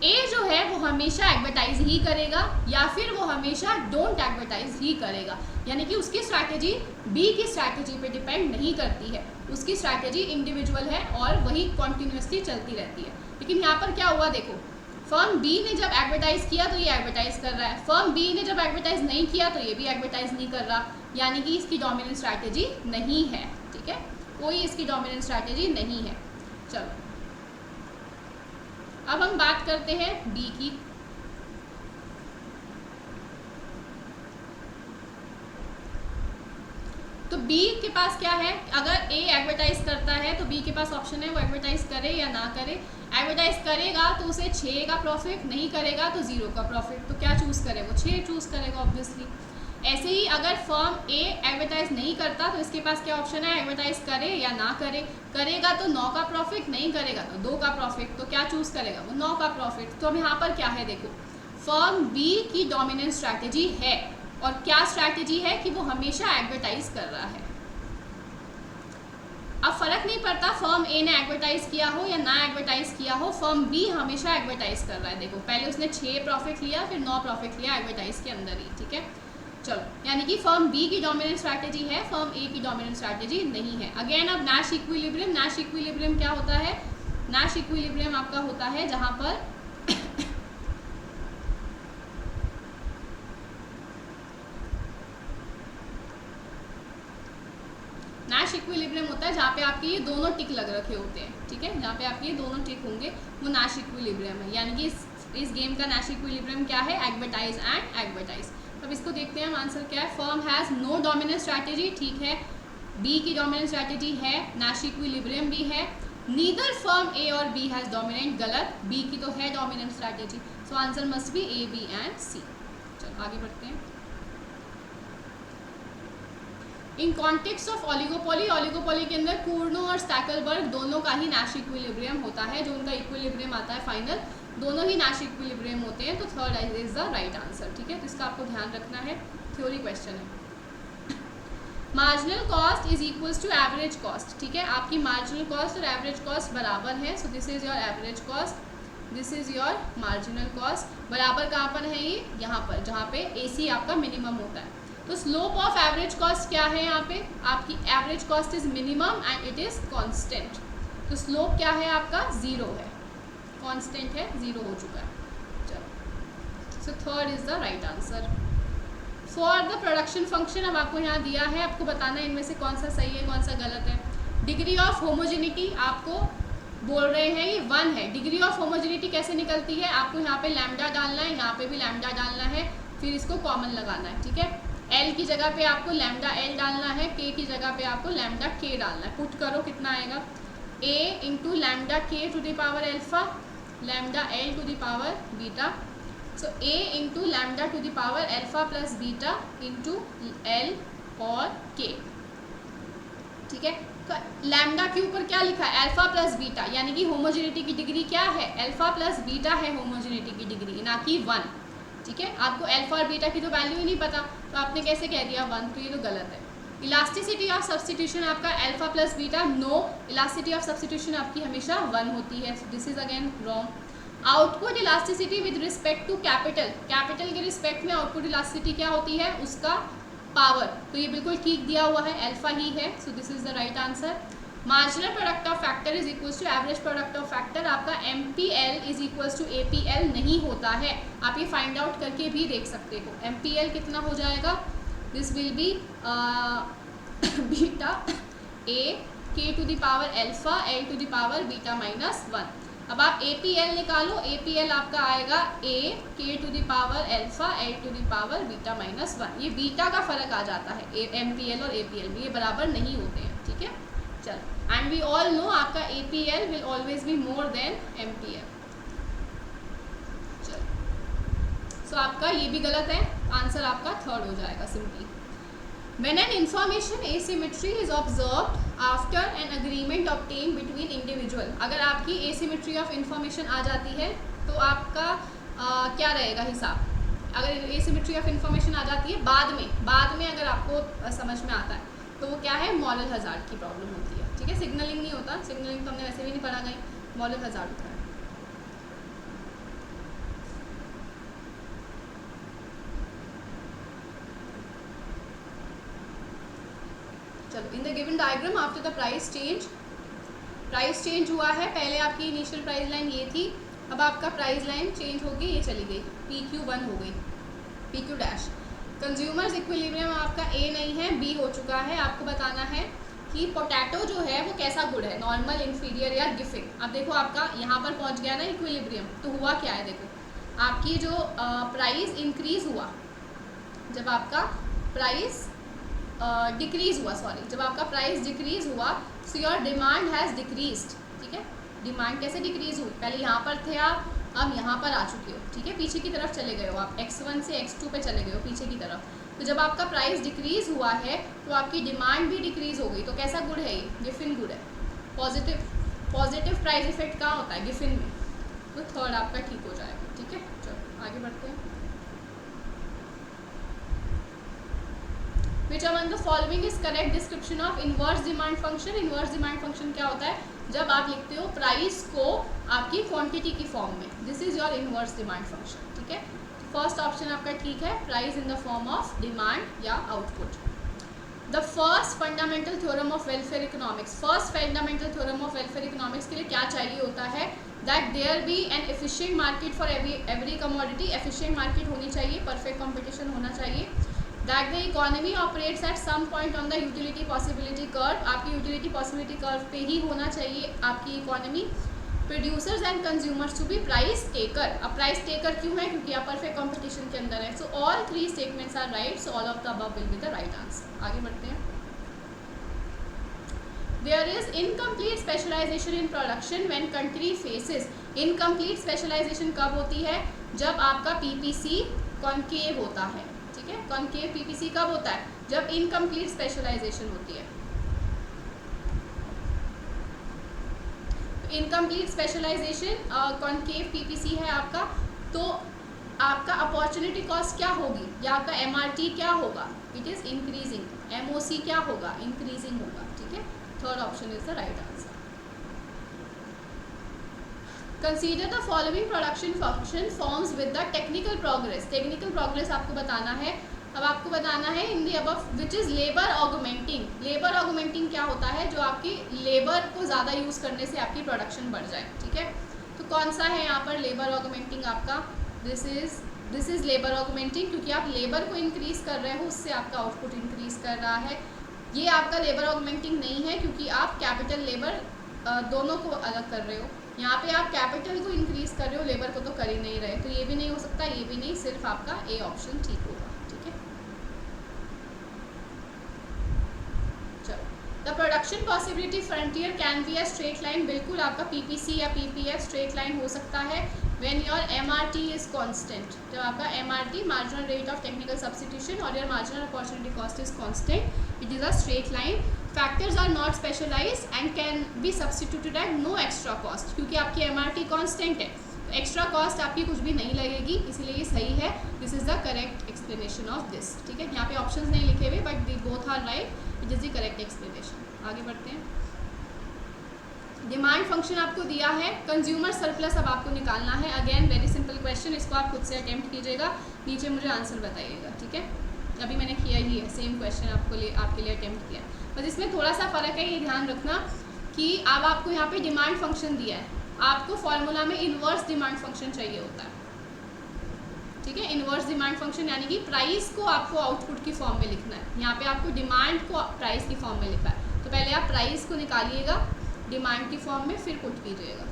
ए जो है वो हमेशा एडवर्टाइज ही करेगा या फिर वो हमेशा डोंट एडवर्टाइज ही करेगा। यानी कि उसकी स्ट्रैटेजी बी की स्ट्रैटेजी पे डिपेंड नहीं करती है, उसकी स्ट्रैटेजी इंडिविजुअल है और वही कॉन्टिन्यूसली चलती रहती है। लेकिन यहाँ पर क्या हुआ देखो, फर्म बी ने जब एडवर्टाइज किया तो ये एडवर्टाइज कर रहा है, फर्म बी ने जब एडवर्टाइज नहीं किया तो ये भी एडवर्टाइज नहीं कर रहा, यानी कि इसकी डोमिनेंट स्ट्रैटेजी नहीं है। ठीक है, कोई इसकी डोमिनेंट स्ट्रैटेजी नहीं है। चलो, अब हम बात करते हैं बी की। तो बी के पास क्या है? अगर ए एडवर्टाइज करता है तो बी के पास ऑप्शन है वो एडवर्टाइज करे या ना करे। एडवर्टाइज करेगा तो उसे 6 का प्रॉफिट, नहीं करेगा तो 0 का प्रॉफिट। तो क्या चूज़ करे? वो 6 चूज़ करेगा ऑब्वियसली। ऐसे ही अगर फर्म ए एडवर्टाइज नहीं करता तो इसके पास क्या ऑप्शन है? एडवर्टाइज करे या ना करे। करेगा तो 9 का प्रॉफिट, नहीं करेगा तो 2 का प्रॉफिट। तो क्या चूज़ करेगा? वो 9 का प्रॉफिट। तो अब यहाँ पर क्या है देखो, फर्म बी की डोमिनेंट स्ट्रैटेजी है, और क्या स्ट्रैटेजी है कि वो हमेशा एडवर्टाइज कर रहा है। अब फर्क नहीं पड़ता फर्म ए ने एडवर्टाइज किया हो या ना एडवर्टाइज किया हो, फर्म बी हमेशा एडवर्टाइज कर रहा है। देखो पहले उसने 6 प्रॉफिट लिया, फिर 9 प्रॉफिट लिया एडवर्टाइज के अंदर ही। ठीक है, चलो, यानी कि फर्म बी की डोमिनेंट स्ट्रैटेजी है, फर्म ए की डोमिनेंट स्ट्रैटेजी नहीं है। अगेन, अब नैश इक्विलिब्रियम, नैश इक्विलिब्रियम क्या होता है? नैश इक्विलिब्रियम आपका होता है जहां पर नैश इक्विलिब्रियम होता है जहाँ पे आपके ये दोनों टिक लग रखे होते हैं। ठीक है, जहाँ पे आपके ये दोनों टिक होंगे वो नैश इक्विलिब्रियम है। यानी कि इस गेम का नैश इक्विलिब्रियम क्या है? Advertise and advertise. अब इसको देखते हैं हम, आंसर क्या है। Firm has no dominant strategy, ठीक है, बी की डोमिनेंट स्ट्रैटेजी है, नैश इक्विलिब्रियम भी है। नीदर फर्म ए और बी हैज़ डोमिनेंट, गलत, बी की तो है dominant strategy. So answer must be A, B and C. चलो आगे बढ़ते हैं। In context of oligopoly, oligopoly के अंदर कूर्नो और स्टैकलबर्ग दोनों का ही नैश इक्विलिब्रियम होता है, जो उनका इक्विलिब्रियम आता है फाइनल, दोनों ही नैश इक्विलिब्रियम होते हैं। तो third is the right answer, ठीक है। तो इसका आपको ध्यान रखना है, थ्योरी क्वेश्चन है। Marginal cost is equals to average cost, ठीक है। आपकी मार्जिनल कॉस्ट और एवरेज कॉस्ट बराबर है, so this is your average cost, this is your marginal cost. बराबर कहाँ पर है ये, यहाँ पर, जहाँ पे AC आपका मिनिमम होता है। तो स्लोप ऑफ एवरेज कॉस्ट क्या है यहाँ पे, आपकी average cost is minimum and it is constant. तो स्लोप क्या है आपका, 0 है, कांस्टेंट है, 0 हो चुका है। चलो, so third is the right answer. For the production function, अब आपको यहाँ दिया है, आपको बताना है इनमें से कौन सा सही है कौन सा गलत है। डिग्री ऑफ होमोजेनिटी आपको बोल रहे हैं ये 1 है। डिग्री ऑफ होमोजेनिटी कैसे निकलती है, आपको यहाँ पे लैम्डा डालना है, यहाँ पे भी लैम्डा डालना है, फिर इसको कॉमन लगाना है, ठीक है। L की जगह पे आपको लैम्डा L डालना है, K की जगह पे आपको लैम्डा K डालना है। पुट करो कितना आएगा, A into lambda K to the power alpha, lambda L to the power beta. So A into lambda to the power alpha plus beta into L और K, ठीक है। तो लैम्डा के ऊपर क्या लिखा है, अल्फा प्लस बीटा, यानी कि होमोजेनिटी की डिग्री क्या है, अल्फा प्लस बीटा है होमोजेनिटी की डिग्री, ना कि 1, ठीक है। आपको अल्फा और बीटा की तो वैल्यू ही नहीं पता, तो आपने कैसे कह दिया 1, तो ये तो गलत है। इलास्टिसिटी ऑफ सब्सटीट्यूशन आपका alpha plus beta, no, elasticity of substitution आपकी हमेशा 1 होती है, so this is again wrong. Output elasticity with respect to capital, capital के रिस्पेक्ट में आउटपुट इलास्टिसिटी क्या होती है, उसका पावर, तो ये बिल्कुल ठीक दिया हुआ है, अल्फा ही है, so this is the right answer. Marginal product of factor is equals to average product of factor, आपका MPL is equals to APL नहीं होता है, आप ये फाइंड आउट करके भी देख सकते हो। MPL कितना हो जाएगा, this will be beta A K to the power alpha L to the power beta minus 1। अब आप APL निकालो, APL आपका आएगा A K to the power alpha L to the power beta minus 1। ये beta का फर्क आ जाता है MPL और APL में, ये बराबर नहीं होते हैं, ठीक है। चलो, एंड वी ऑल नो आपका APL will always be more than MPL। चलो, सो आपका ये भी गलत है, आंसर आपका थर्ड हो जाएगा simply. When an information asymmetry is observed after an agreement obtained between individual, अगर आपकी asymmetry of information आ जाती है तो आपका क्या रहेगा हिसाब, अगर asymmetry of information आ जाती है बाद में अगर आपको समझ में आता है तो वो क्या है, मॉरल हजार्ड की प्रॉब्लम होती है, ठीक है। सिग्नलिंग नहीं होता, सिग्नलिंग तो हमने वैसे भी नहीं पढ़ा गई, मॉरल हजार्ड होता है। चलो, in the given diagram after the price change हुआ है, पहले आपकी इनिशियल प्राइस लाइन ये थी, अब आपका प्राइस लाइन चेंज होगी, ये चली गई, PQ1 हो गई, PQ डैश। कंज्यूमर्स इक्विलिब्रियम आपका A नहीं है, B हो चुका है। आपको बताना है कि पोटैटो जो है वो कैसा गुड है, नॉर्मल, इन्फीरियर या गिफिंग। अब देखो आपका यहाँ पर पहुँच गया ना इक्विलिब्रियम, तो हुआ क्या है, देखो आपकी जो प्राइस इंक्रीज हुआ, जब आपका प्राइस डिक्रीज हुआ, सॉरी, जब आपका प्राइस डिक्रीज हुआ, so your demand has decreased, ठीक है। डिमांड कैसे डिक्रीज हुई, पहले यहाँ पर थे आप, अब यहाँ पर आ चुके हो, ठीक है, पीछे की तरफ चले गए हो आप, X1 से X2 पे चले गए हो, पीछे की तरफ। तो जब आपका प्राइस डिक्रीज हुआ है तो आपकी डिमांड भी डिक्रीज हो गई, तो कैसा गुड है ये, गिफिन गुड है, पॉजिटिव प्राइस इफेक्ट कहाँ होता है, गिफिन में, तो थर्ड आपका ठीक हो जाएगा, ठीक है। चलो आगे बढ़ते हैं। Which among the following is correct description of inverse demand function? Inverse demand function क्या होता है, जब आप लिखते हो प्राइस को आपकी क्वांटिटी की फॉर्म में, this is your inverse demand function, ठीक है। फर्स्ट ऑप्शन आपका ठीक है, price in the form of demand या output. The first fundamental theorem of welfare economics, first fundamental theorem of welfare economics के लिए क्या चाहिए होता है, that there be an efficient market for every commodity, efficient market होनी चाहिए, perfect competition होना चाहिए, that the economy operates at some point on the utility possibility curve, आपकी यूटिलिटी पॉसिबिलिटी कर्व पे ही होना चाहिए आपकी economy. Producers and consumers to be price taker, अब प्राइस टेकर क्यों है, क्योंकि आप परफेक्ट कंपटीशन के अंदर है। So all three statements are right, so all of the above will be the right answer. आगे बढ़ते हैं। There is incomplete specialization in production when country faces, incomplete specialization कब होती है, जब आपका PPC कॉनकेव होता है, ठीक है। कॉनकेव पीपीसी कब होता है? जब इनकम्प्लीट स्पेशलाइजेशन होती है। इनकम्प्लीट स्पेशलाइजेशन कॉनकेव पीपीसी है आपका, तो आपका अपॉर्चुनिटी कॉस्ट क्या होगी, या आपका एमआरटी क्या होगा? It is increasing. एमओसी क्या होगा? इंक्रीजिंग होगा, ठीक है। Third option is the right answer. Consider the following production function forms with the technical progress. Technical progress आपको बताना है। अब आपको बताना है in the above which is labour augmenting. Labour augmenting क्या होता है? जो आपकी लेबर को ज़्यादा यूज़ करने से आपकी प्रोडक्शन बढ़ जाए, ठीक है। तो कौन सा है यहाँ पर लेबर ऑगमेंटिंग आपका? दिस इज़ लेबर ऑगमेंटिंग, क्योंकि आप लेबर को इंक्रीज़ कर रहे हो, उससे आपका आउटपुट इंक्रीज़ कर रहा है। ये आपका लेबर ऑगमेंटिंग नहीं है, क्योंकि आप कैपिटल लेबर दोनों को अलग कर रहे हो। यहाँ पे आप कैपिटल को इंक्रीज कर रहे हो, लेबर को तो कर ही नहीं रहे, तो ये भी नहीं हो सकता, ये भी नहीं, सिर्फ आपका ए ऑप्शन ठीक होगा, ठीक है। चलो, the production possibility frontier can be a straight line. बिल्कुल आपका पीपीसी या पीपीएफ स्ट्रेट लाइन हो सकता है when your MRT is constant. जब आपका MRT marginal rate of technical substitution और your marginal opportunity cost is constant, it is a straight line. Factors are not specialised and can be substituted at no extra cost, क्योंकि आपकी MRT constant है, तो extra cost आपकी कुछ भी नहीं लगेगी, इसीलिए ये सही है। This is the correct explanation of this, ठीक है। यहाँ पे ऑप्शंस नहीं लिखे हुए, but the both are right, it is the correct explanation. आगे बढ़ते हैं। डिमांड फंक्शन आपको दिया है, कंज्यूमर सरप्लस अब आपको निकालना है। अगेन वेरी सिंपल क्वेश्चन, इसको आप खुद से अटेम्प्ट कीजिएगा, नीचे मुझे आंसर बताइएगा, ठीक है। अभी मैंने किया ही है, सेम क्वेश्चन आपके लिए अटेम्प्ट किया, बस इसमें थोड़ा सा फ़र्क है, ये ध्यान रखना कि अब आपको यहाँ पे डिमांड फंक्शन दिया है, आपको फॉर्मूला में इन्वर्स डिमांड फंक्शन चाहिए होता है, ठीक है। इन्वर्स डिमांड फंक्शन यानी कि प्राइस को आपको आउटपुट की फॉर्म में लिखना है, यहाँ पे आपको डिमांड को प्राइस की फॉर्म में लिखा है, तो पहले आप प्राइस को निकालिएगा डिमांड की फॉर्म में, फिर पुट कीजिएगा।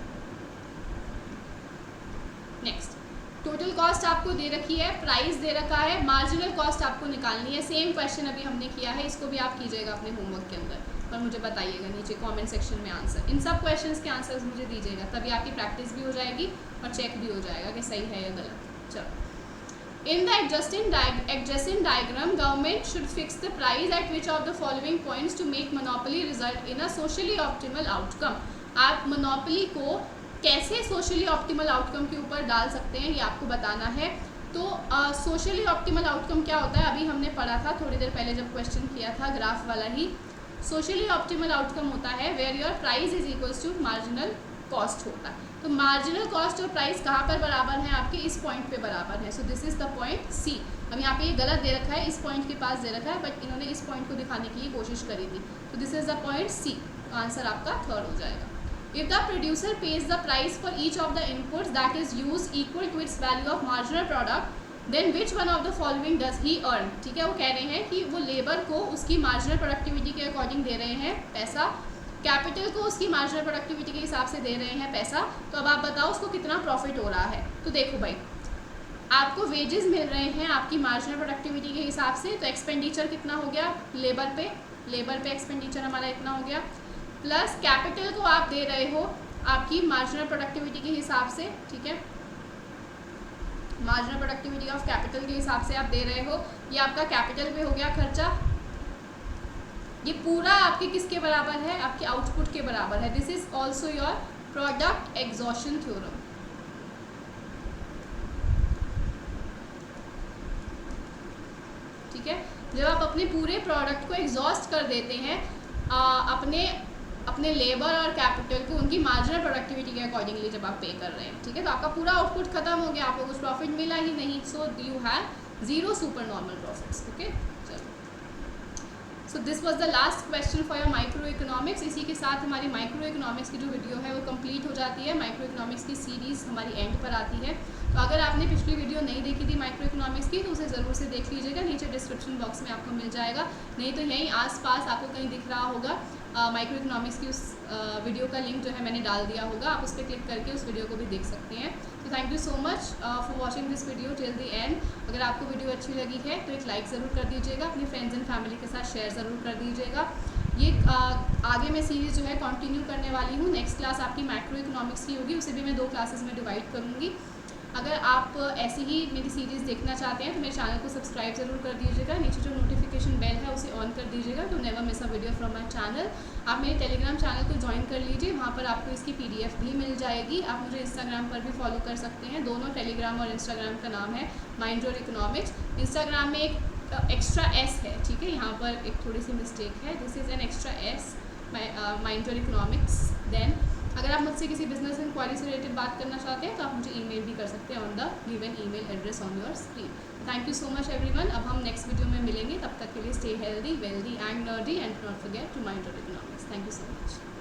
नेक्स्ट, टोटल कॉस्ट आपको दे रखी है, प्राइस दे रखा है, मार्जिनल कॉस्ट आपको निकालनी है। सेम क्वेश्चन अभी हमने किया है, इसको भी आप कीजिएगा अपने होमवर्क के अंदर और मुझे बताइएगा नीचे कमेंट सेक्शन में आंसर। इन सब क्वेश्चंस के आंसर्स मुझे दीजिएगा, तभी आपकी प्रैक्टिस भी हो जाएगी और चेक भी हो जाएगा कि सही है या गलत। चलो, in the adjacent diagram, government should fix the price at which of the following points to make monopoly result in a socially optimal outcome। आप मोनोपोली को कैसे सोशली ऑप्टिमल आउटकम के ऊपर डाल सकते हैं, ये आपको बताना है। तो सोशली ऑप्टिमल आउटकम क्या होता है, अभी हमने पढ़ा था थोड़ी देर पहले जब क्वेश्चन किया था, ग्राफ वाला ही। सोशली ऑप्टिमल आउटकम होता है where your price is equals to marginal cost होता है। तो मार्जिनल कॉस्ट और प्राइस कहाँ पर बराबर है? आपके इस पॉइंट पे बराबर है। So this is the point C. अब यहाँ पे ये गलत दे रखा है, इस पॉइंट के पास दे रखा है, बट इन्होंने इस पॉइंट को दिखाने की कोशिश करी थी। तो this is the point C, answer आपका थर्ड हो जाएगा। If the producer pays the price for each of the inputs that is used equal to its value of marginal product, then which one of the following does he earn? ठीक है, वो कह रहे हैं कि वो लेबर को उसकी मार्जिनल प्रोडक्टिविटी के अकॉर्डिंग दे रहे हैं पैसा, कैपिटल को उसकी मार्जिनल प्रोडक्टिविटी के हिसाब से दे रहे हैं पैसा। तो अब आप बताओ उसको कितना प्रॉफिट हो रहा है। तो देखो भाई, आपको वेजेस मिल रहे हैं आपकी मार्जिनल प्रोडक्टिविटी के हिसाब से, तो एक्सपेंडिचर कितना हो गया लेबर पे एक्सपेंडिचर हमारा इतना हो गया, प्लस कैपिटल को आप दे रहे हो आपकी मार्जिनल प्रोडक्टिविटी के हिसाब से, ठीक है। मार्जिनल प्रोडक्टिविटी ऑफ कैपिटल के हिसाब से आप दे रहे हो, ये आपका कैपिटल पे हो गया खर्चा। ये पूरा आपके किसके बराबर है? आपके आउटपुट के बराबर है। This is also your product exhaustion theorem, ठीक है। जब आप अपने पूरे प्रोडक्ट को एग्जॉस्ट कर देते हैं अपने लेबर और कैपिटल को उनकी मार्जिनल प्रोडक्टिविटी के अकॉर्डिंगली जब आप पे कर रहे हैं, ठीक है, तो आपका पूरा आउटपुट खत्म हो गया, आपको कुछ प्रॉफिट मिला ही नहीं। So you have zero super normal profits, okay. So this was the last question for your micro economics. इसी के साथ हमारी माइक्रो इकोनॉमिक्स की जो वीडियो है वो कंप्लीट हो जाती है। माइक्रो इकोनॉमिक्स की सीरीज़ हमारी एंड पर आती है। तो अगर आपने पिछली वीडियो नहीं देखी थी माइक्रो इकोनॉमिक्स की, तो उसे ज़रूर से देख लीजिएगा, नीचे डिस्क्रिप्शन बॉक्स में आपको मिल जाएगा, नहीं तो यहीं आसपास आपको कहीं दिख रहा होगा माइक्रो इकोनॉमिक्स की उस वीडियो का लिंक जो है मैंने डाल दिया होगा, आप उस पर क्लिक करके उस वीडियो को भी देख सकते हैं। तो thank you so much for watching this video till the end. अगर आपको वीडियो अच्छी लगी है तो एक लाइक ज़रूर कर दीजिएगा, अपनी फ्रेंड्स एंड फैमिली के साथ शेयर ज़रूर कर दीजिएगा। ये आगे मैं सीरीज़ जो है कंटिन्यू करने वाली हूँ। नेक्स्ट क्लास आपकी मैक्रो इकोनॉमिक्स की होगी, उसे भी मैं 2 क्लासेस में डिवाइड करूँगी। अगर आप ऐसी ही मेरी सीरीज़ देखना चाहते हैं तो मेरे चैनल को सब्सक्राइब ज़रूर कर दीजिएगा, नीचे जो नोटिफिकेशन बेल है उसे ऑन कर दीजिएगा to never miss a video from my channel. आप मेरे टेलीग्राम चैनल को ज्वाइन कर लीजिए, वहाँ पर आपको इसकी PDF भी मिल जाएगी। आप मुझे इंस्टाग्राम पर भी फॉलो कर सकते हैं, दोनों टेलीग्राम और इंस्टाग्राम का नाम है माइंड योर इकोनॉमिक्स। इंस्टाग्राम में एक एक्स्ट्रा S है, ठीक है, यहाँ पर एक थोड़ी सी मिस्टेक है, this is an extra S mind your economics. Then अगर आप मुझसे किसी बिजनेस इंक्वायरी से रिलेटेड बात करना चाहते हैं तो आप मुझे ईमेल भी कर सकते हैं on the given email address on your screen. Thank you so much everyone. अब हम नेक्स्ट वीडियो में मिलेंगे, तब तक के लिए stay healthy, wealthy and nerdy and not forget to mind your economics. Thank you so much.